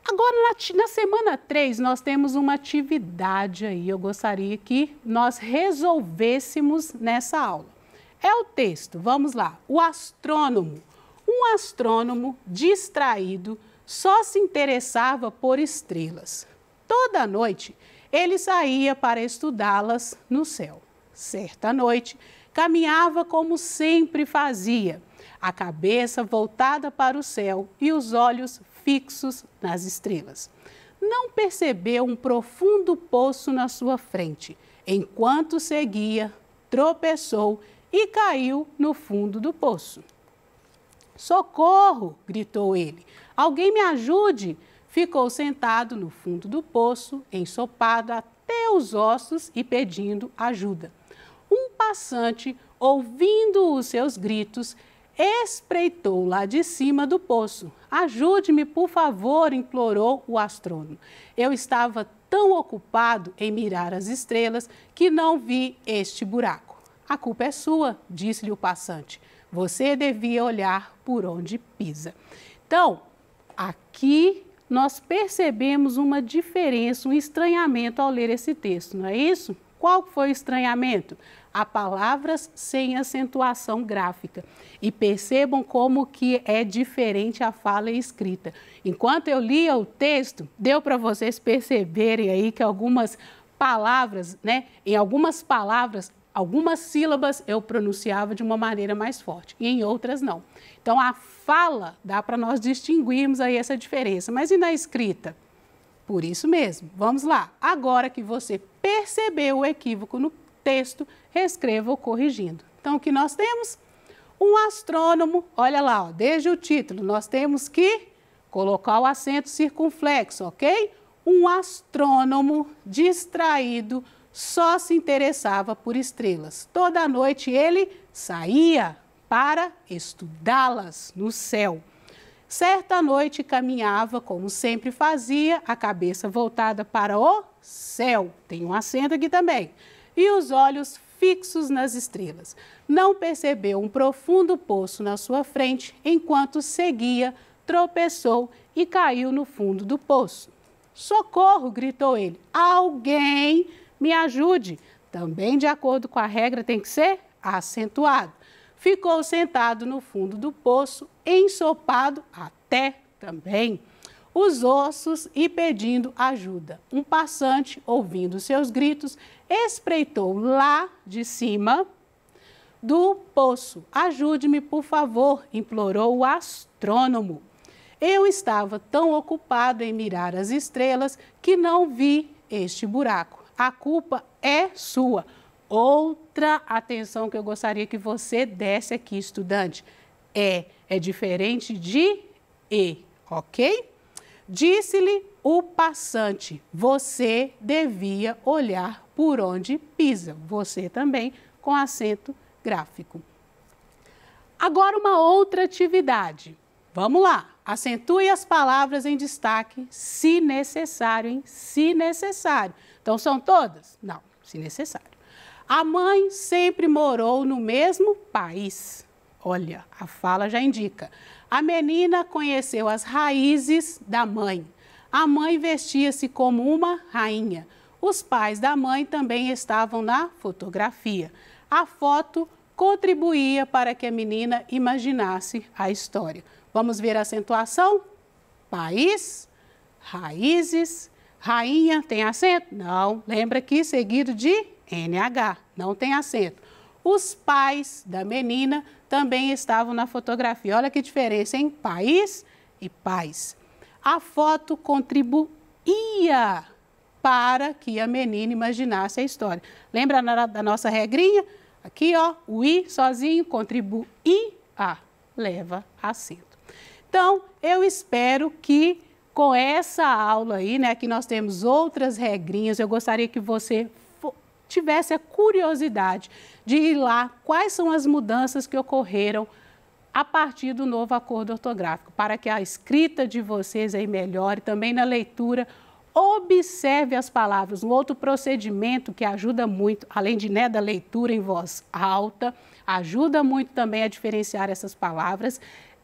Agora, na semana 3, nós temos uma atividade aí. Eu gostaria que nós resolvêssemos nessa aula. É o texto, vamos lá. O astrônomo. Um astrônomo distraído só se interessava por estrelas. Toda noite, ele saía para estudá-las no céu. Certa noite, caminhava como sempre fazia, a cabeça voltada para o céu e os olhos fixos nas estrelas. Não percebeu um profundo poço na sua frente. Enquanto seguia, tropeçou e caiu no fundo do poço. "Socorro!" gritou ele. "Alguém me ajude!" Ficou sentado no fundo do poço, ensopado até os ossos e pedindo ajuda. Um passante, ouvindo os seus gritos, espreitou lá de cima do poço. "Ajude-me, por favor", implorou o astrônomo. "Eu estava tão ocupado em mirar as estrelas que não vi este buraco." "A culpa é sua", disse-lhe o passante. "Você devia olhar por onde pisa." Então, aqui nós percebemos uma diferença, um estranhamento ao ler esse texto, não é isso? Qual foi o estranhamento? Há palavras sem acentuação gráfica. E percebam como que é diferente a fala e escrita. Enquanto eu lia o texto, deu para vocês perceberem aí que algumas palavras, né? Em algumas palavras, algumas sílabas eu pronunciava de uma maneira mais forte e em outras não. Então, a fala dá para nós distinguirmos aí essa diferença. Mas e na escrita? Por isso mesmo. Vamos lá. Agora que você percebeu o equívoco no texto, reescreva-o corrigindo. Então, o que nós temos? Um astrônomo, olha lá, ó, desde o título, nós temos que colocar o acento circunflexo, ok? Um astrônomo distraído só se interessava por estrelas. Toda noite ele saía para estudá-las no céu. Certa noite caminhava, como sempre fazia, a cabeça voltada para o céu. Tem um acento aqui também. E os olhos fixos nas estrelas. Não percebeu um profundo poço na sua frente, enquanto seguia, tropeçou e caiu no fundo do poço. "Socorro!" gritou ele. "Alguém me ajude!" Também, de acordo com a regra, tem que ser acentuado. Ficou sentado no fundo do poço, ensopado até também os ossos e pedindo ajuda. Um passante, ouvindo seus gritos, espreitou lá de cima do poço. "Ajude-me, por favor", implorou o astrônomo. Eu estava tão ocupado em mirar as estrelas que não vi este buraco. A culpa é sua. Outra atenção que eu gostaria que você desse aqui, estudante. É diferente de e, ok? Disse-lhe o passante, você devia olhar por onde pisa. Você também com acento gráfico. Agora uma outra atividade. Vamos lá. Acentue as palavras em destaque, se necessário, hein? Se necessário. Então, são todas? Não, se necessário. A mãe sempre morou no mesmo país. Olha, a fala já indica. A menina conheceu as raízes da mãe. A mãe vestia-se como uma rainha. Os pais da mãe também estavam na fotografia. A foto contribuía para que a menina imaginasse a história. Vamos ver a acentuação? País, raízes, rainha, tem acento? Não, lembra que seguido de NH, não tem acento. Os pais da menina também estavam na fotografia. Olha que diferença, hein? País e pais. A foto contribuía para que a menina imaginasse a história. Lembra da nossa regrinha? Aqui, ó, o I sozinho contribuía, leva acento. Então, eu espero que com essa aula aí, né, que nós temos outras regrinhas, eu gostaria que você tivesse a curiosidade de ir lá quais são as mudanças que ocorreram a partir do novo acordo ortográfico, para que a escrita de vocês aí melhore, também na leitura. Observe as palavras, um outro procedimento que ajuda muito, além de, né, da leitura em voz alta, ajuda muito também a diferenciar essas palavras.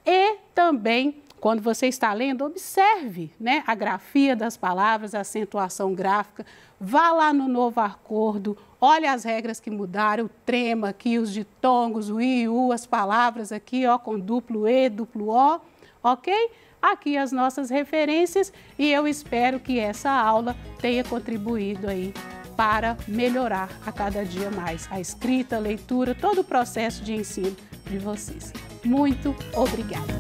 E também, quando você está lendo, observe, né, a grafia das palavras, a acentuação gráfica. Vá lá no novo acordo, olhe as regras que mudaram, o trema aqui, os ditongos, o I, U, as palavras aqui, ó, com duplo E, duplo O, ok? Aqui as nossas referências e eu espero que essa aula tenha contribuído aí para melhorar a cada dia mais a escrita, a leitura, todo o processo de ensino de vocês. Muito obrigada!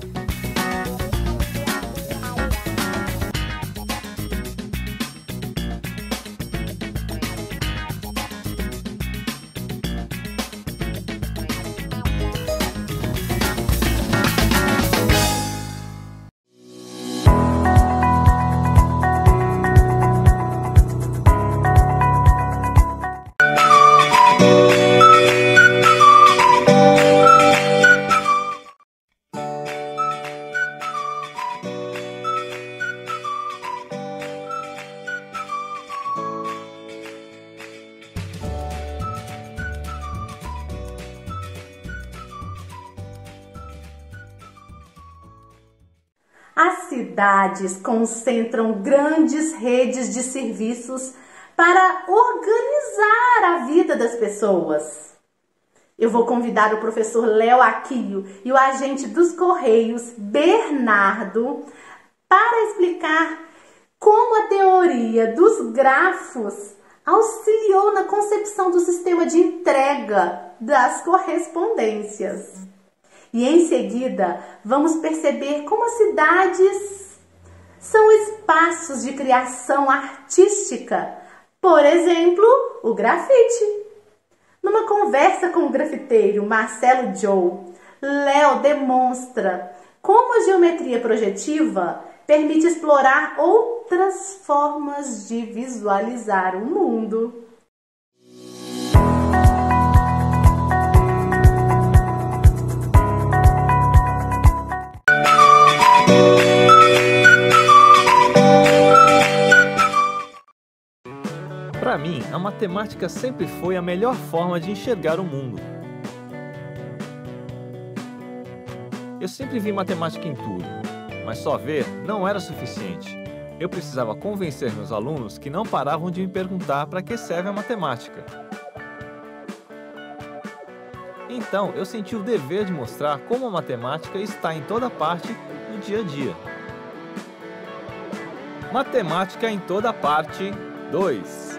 As cidades concentram grandes redes de serviços para organizar a vida das pessoas. Eu vou convidar o professor Léo Aquio e o agente dos Correios, Bernardo, para explicar como a teoria dos grafos auxiliou na concepção do sistema de entrega das correspondências. E em seguida, vamos perceber como as cidades são espaços de criação artística. Por exemplo, o grafite. Numa conversa com o grafiteiro Marcelo Joe, Léo demonstra como a geometria projetiva permite explorar outras formas de visualizar o mundo. Para mim, a matemática sempre foi a melhor forma de enxergar o mundo. Eu sempre vi matemática em tudo, mas só ver não era suficiente. Eu precisava convencer meus alunos que não paravam de me perguntar para que serve a matemática. Então, eu senti o dever de mostrar como a matemática está em toda parte no dia a dia. Matemática em toda parte 2.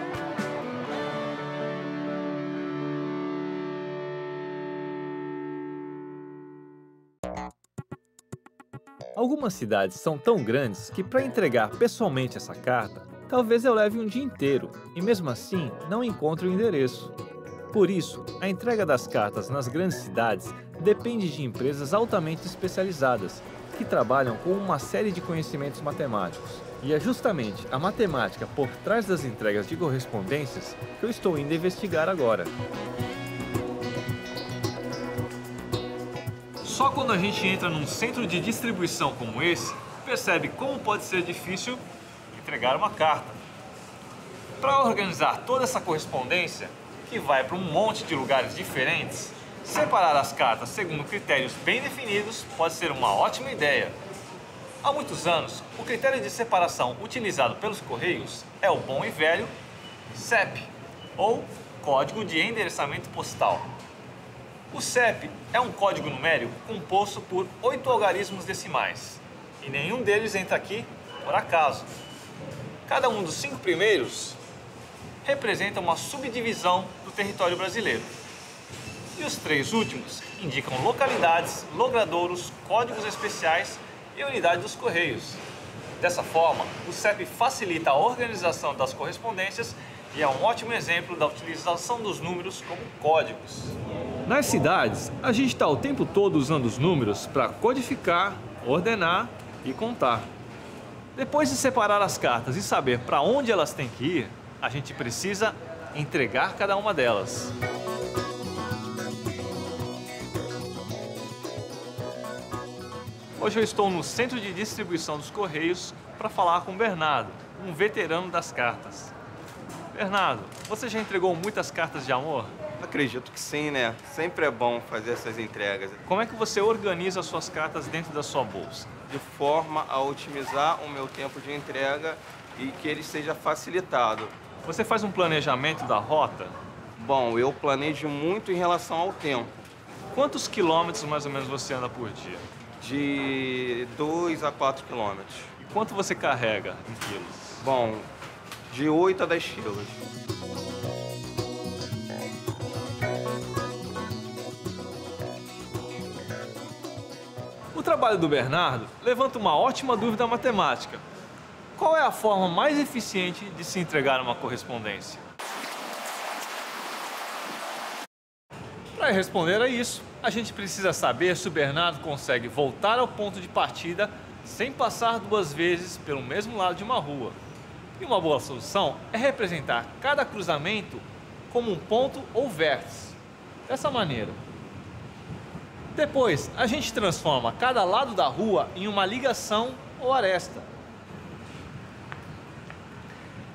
Algumas cidades são tão grandes que para entregar pessoalmente essa carta, talvez eu leve um dia inteiro e mesmo assim não encontre o endereço. Por isso, a entrega das cartas nas grandes cidades depende de empresas altamente especializadas, que trabalham com uma série de conhecimentos matemáticos. E é justamente a matemática por trás das entregas de correspondências que eu estou indo investigar agora. Só quando a gente entra num centro de distribuição como esse, percebe como pode ser difícil entregar uma carta. Para organizar toda essa correspondência, que vai para um monte de lugares diferentes, separar as cartas segundo critérios bem definidos pode ser uma ótima ideia. Há muitos anos, o critério de separação utilizado pelos Correios é o bom e velho CEP, ou Código de Endereçamento Postal. O CEP é um código numérico composto por 8 algarismos decimais, e nenhum deles entra aqui por acaso. Cada um dos 5 primeiros representa uma subdivisão do território brasileiro. E os 3 últimos indicam localidades, logradouros, códigos especiais e unidade dos Correios. Dessa forma, o CEP facilita a organização das correspondências e é um ótimo exemplo da utilização dos números como códigos. Nas cidades, a gente está o tempo todo usando os números para codificar, ordenar e contar. Depois de separar as cartas e saber para onde elas têm que ir, a gente precisa entregar cada uma delas. Hoje eu estou no centro de distribuição dos Correios para falar com o Bernardo, um veterano das cartas. Bernardo, você já entregou muitas cartas de amor? Acredito que sim, né? Sempre é bom fazer essas entregas. Como é que você organiza suas cartas dentro da sua bolsa? De forma a otimizar o meu tempo de entrega e que ele seja facilitado. Você faz um planejamento da rota? Bom, eu planejo muito em relação ao tempo. Quantos quilômetros mais ou menos você anda por dia? De 2 a 4 quilômetros. E quanto você carrega em quilos? Bom, de 8 a 10 quilos. O trabalho do Bernardo levanta uma ótima dúvida matemática. Qual é a forma mais eficiente de se entregar uma correspondência? Para responder a isso, a gente precisa saber se o Bernardo consegue voltar ao ponto de partida sem passar 2 vezes pelo mesmo lado de uma rua. E uma boa solução é representar cada cruzamento como um ponto ou vértice. Dessa maneira. Depois, a gente transforma cada lado da rua em uma ligação ou aresta.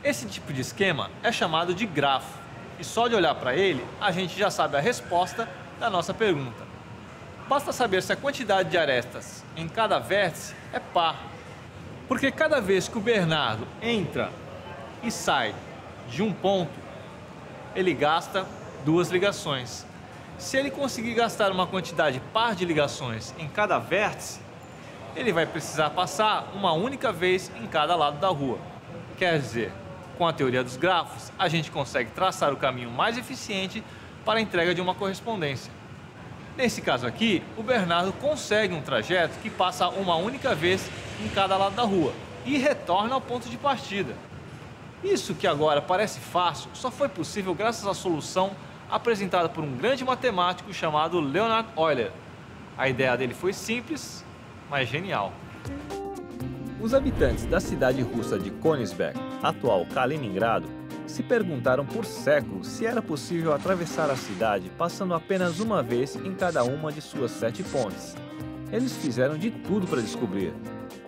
Esse tipo de esquema é chamado de grafo. E só de olhar para ele, a gente já sabe a resposta da nossa pergunta. Basta saber se a quantidade de arestas em cada vértice é par. Porque cada vez que o Bernardo entra e sai de um ponto, ele gasta 2 ligações. Se ele conseguir gastar uma quantidade par de ligações em cada vértice, ele vai precisar passar uma única vez em cada lado da rua. Quer dizer, com a teoria dos grafos, a gente consegue traçar o caminho mais eficiente para a entrega de uma correspondência. Nesse caso aqui, o Bernardo consegue um trajeto que passa uma única vez em cada lado da rua e retorna ao ponto de partida. Isso que agora parece fácil só foi possível graças à solução apresentada por um grande matemático chamado Leonhard Euler. A ideia dele foi simples, mas genial. Os habitantes da cidade russa de Königsberg, atual Kaliningrado, se perguntaram por séculos se era possível atravessar a cidade passando apenas uma vez em cada uma de suas 7 pontes. Eles fizeram de tudo para descobrir,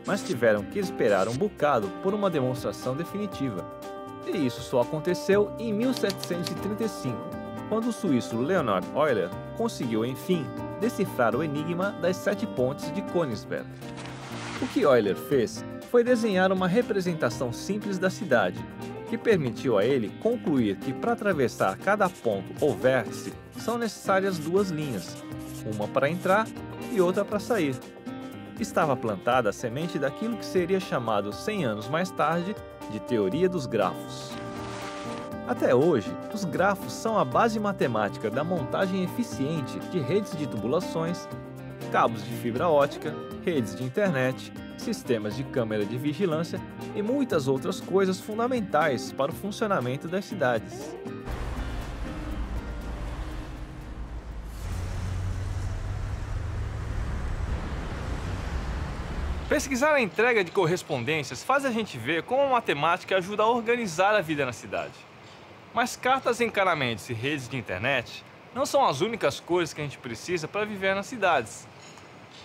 mas tiveram que esperar um bocado por uma demonstração definitiva. E isso só aconteceu em 1735. Quando o suíço Leonhard Euler conseguiu, enfim, decifrar o enigma das 7 pontes de Königsberg. O que Euler fez foi desenhar uma representação simples da cidade, que permitiu a ele concluir que para atravessar cada ponto ou vértice são necessárias 2 linhas, uma para entrar e outra para sair. Estava plantada a semente daquilo que seria chamado 100 anos mais tarde de teoria dos grafos. Até hoje, os grafos são a base matemática da montagem eficiente de redes de tubulações, cabos de fibra ótica, redes de internet, sistemas de câmera de vigilância e muitas outras coisas fundamentais para o funcionamento das cidades. Pesquisar a entrega de correspondências faz a gente ver como a matemática ajuda a organizar a vida na cidade. Mas cartas, encanamentos e redes de internet não são as únicas coisas que a gente precisa para viver nas cidades.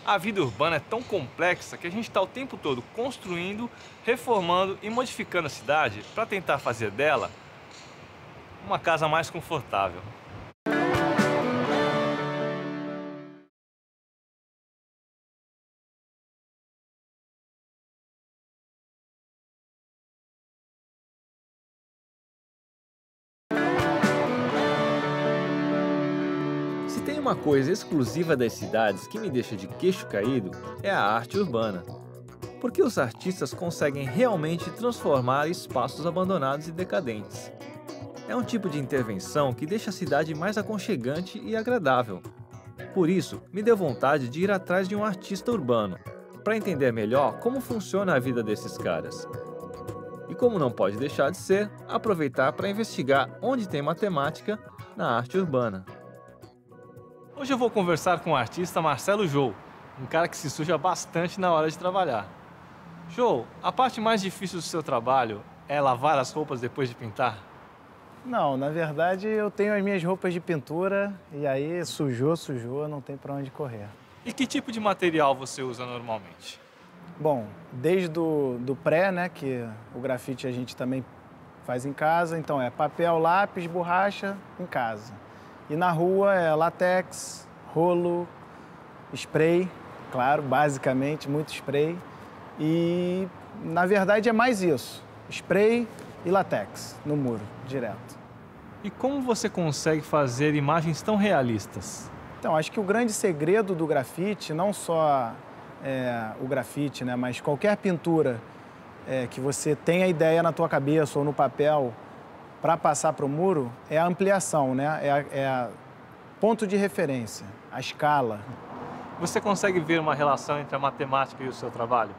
A vida urbana é tão complexa que a gente está o tempo todo construindo, reformando e modificando a cidade para tentar fazer dela uma casa mais confortável. Se tem uma coisa exclusiva das cidades que me deixa de queixo caído, é a arte urbana. Porque os artistas conseguem realmente transformar espaços abandonados e decadentes. É um tipo de intervenção que deixa a cidade mais aconchegante e agradável. Por isso, me deu vontade de ir atrás de um artista urbano, para entender melhor como funciona a vida desses caras. E como não pode deixar de ser, aproveitar para investigar onde tem matemática na arte urbana. Hoje eu vou conversar com o artista Marcelo Jou, um cara que se suja bastante na hora de trabalhar. Jou, a parte mais difícil do seu trabalho é lavar as roupas depois de pintar? Não, na verdade eu tenho as minhas roupas de pintura e aí sujou, não tem para onde correr. E que tipo de material você usa normalmente? Bom, desde do pré, né, que o grafite a gente também faz em casa, então é papel, lápis, borracha em casa. E na rua é látex, rolo, spray, claro, basicamente, muito spray. E, na verdade, é mais isso, spray e látex no muro, direto. E como você consegue fazer imagens tão realistas? Então, acho que o grande segredo do grafite, não só o grafite, né, mas qualquer pintura que você tenha ideia na tua cabeça ou no papel, para passar para o muro, é a ampliação, né? É ponto de referência, a escala. Você consegue ver uma relação entre a matemática e o seu trabalho?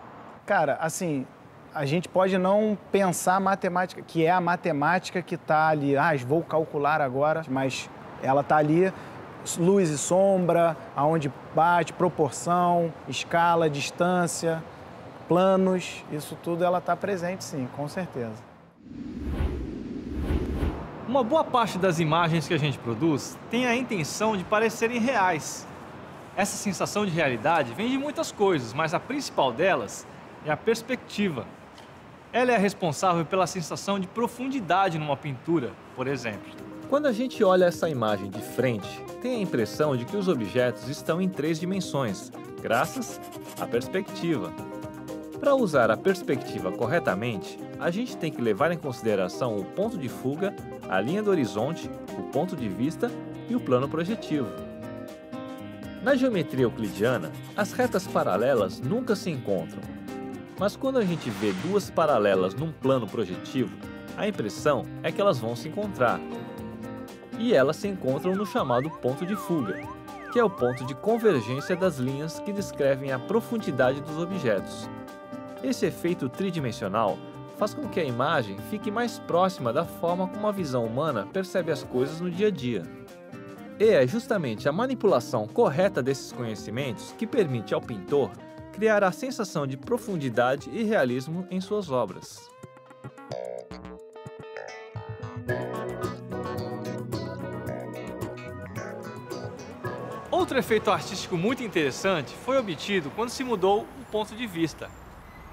Cara, assim, a gente pode não pensar a matemática, que é a matemática que está ali, vou calcular agora, mas ela está ali, luz e sombra, aonde bate, proporção, escala, distância, planos, isso tudo ela está presente sim, com certeza. Uma boa parte das imagens que a gente produz tem a intenção de parecerem reais. Essa sensação de realidade vem de muitas coisas, mas a principal delas é a perspectiva. Ela é a responsável pela sensação de profundidade numa pintura, por exemplo. Quando a gente olha essa imagem de frente, tem a impressão de que os objetos estão em 3 dimensões, graças à perspectiva. Para usar a perspectiva corretamente, a gente tem que levar em consideração o ponto de fuga, a linha do horizonte, o ponto de vista e o plano projetivo. Na geometria euclidiana, as retas paralelas nunca se encontram. Mas quando a gente vê 2 paralelas num plano projetivo, a impressão é que elas vão se encontrar. E elas se encontram no chamado ponto de fuga, que é o ponto de convergência das linhas que descrevem a profundidade dos objetos. Esse efeito tridimensional faz com que a imagem fique mais próxima da forma como a visão humana percebe as coisas no dia a dia. E é justamente a manipulação correta desses conhecimentos que permite ao pintor criar a sensação de profundidade e realismo em suas obras. Outro efeito artístico muito interessante foi obtido quando se mudou o ponto de vista.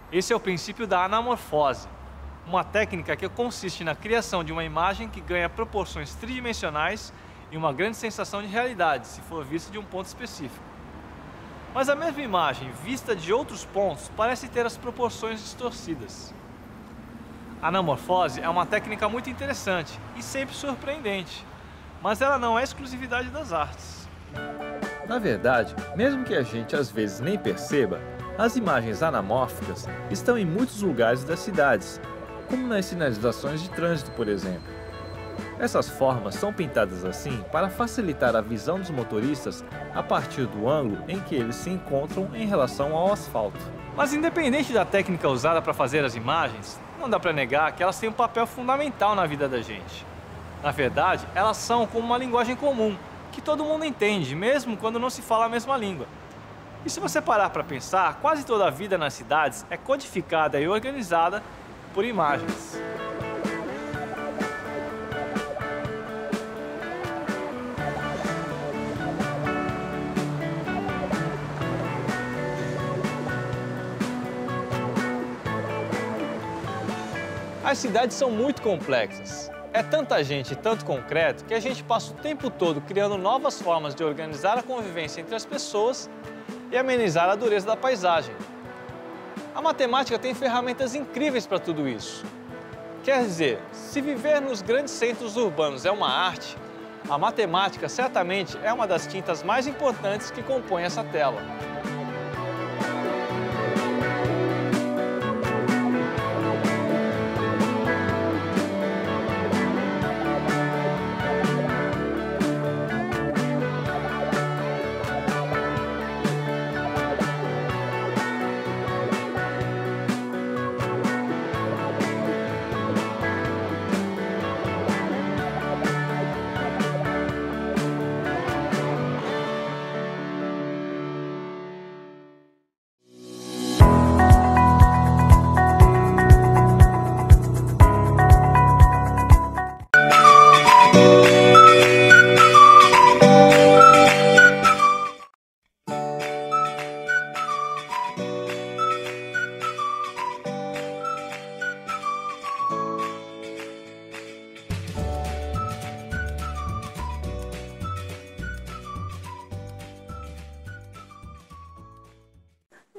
Esse é o princípio da anamorfose, uma técnica que consiste na criação de uma imagem que ganha proporções tridimensionais e uma grande sensação de realidade, se for vista de um ponto específico. Mas a mesma imagem, vista de outros pontos, parece ter as proporções distorcidas. A anamorfose é uma técnica muito interessante e sempre surpreendente, mas ela não é exclusividade das artes. Na verdade, mesmo que a gente às vezes nem perceba, as imagens anamórficas estão em muitos lugares das cidades, como nas sinalizações de trânsito, por exemplo. Essas formas são pintadas assim para facilitar a visão dos motoristas a partir do ângulo em que eles se encontram em relação ao asfalto. Mas independente da técnica usada para fazer as imagens, não dá para negar que elas têm um papel fundamental na vida da gente. Na verdade, elas são como uma linguagem comum, que todo mundo entende, mesmo quando não se fala a mesma língua. E se você parar para pensar, quase toda a vida nas cidades é codificada e organizada por imagens. As cidades são muito complexas. É tanta gente e tanto concreto que a gente passa o tempo todo criando novas formas de organizar a convivência entre as pessoas e amenizar a dureza da paisagem. A matemática tem ferramentas incríveis para tudo isso. Quer dizer, se viver nos grandes centros urbanos é uma arte, a matemática certamente é uma das tintas mais importantes que compõem essa tela.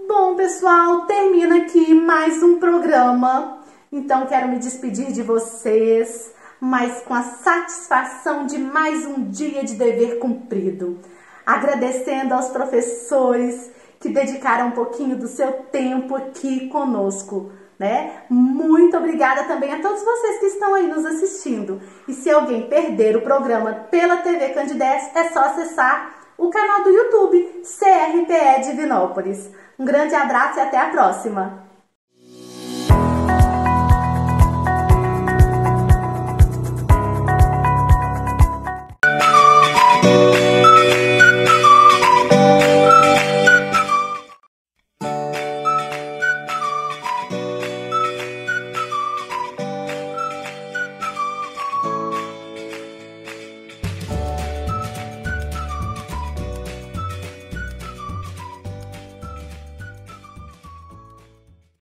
Bom, pessoal, termina aqui mais um programa. Então, quero me despedir de vocês, mas com a satisfação de mais um dia de dever cumprido. Agradecendo aos professores que dedicaram um pouquinho do seu tempo aqui conosco, né? Muito obrigada também a todos vocês que estão aí nos assistindo. E se alguém perder o programa pela TV Candidez, é só acessar o canal do YouTube CRPE Divinópolis. Um grande abraço e até a próxima!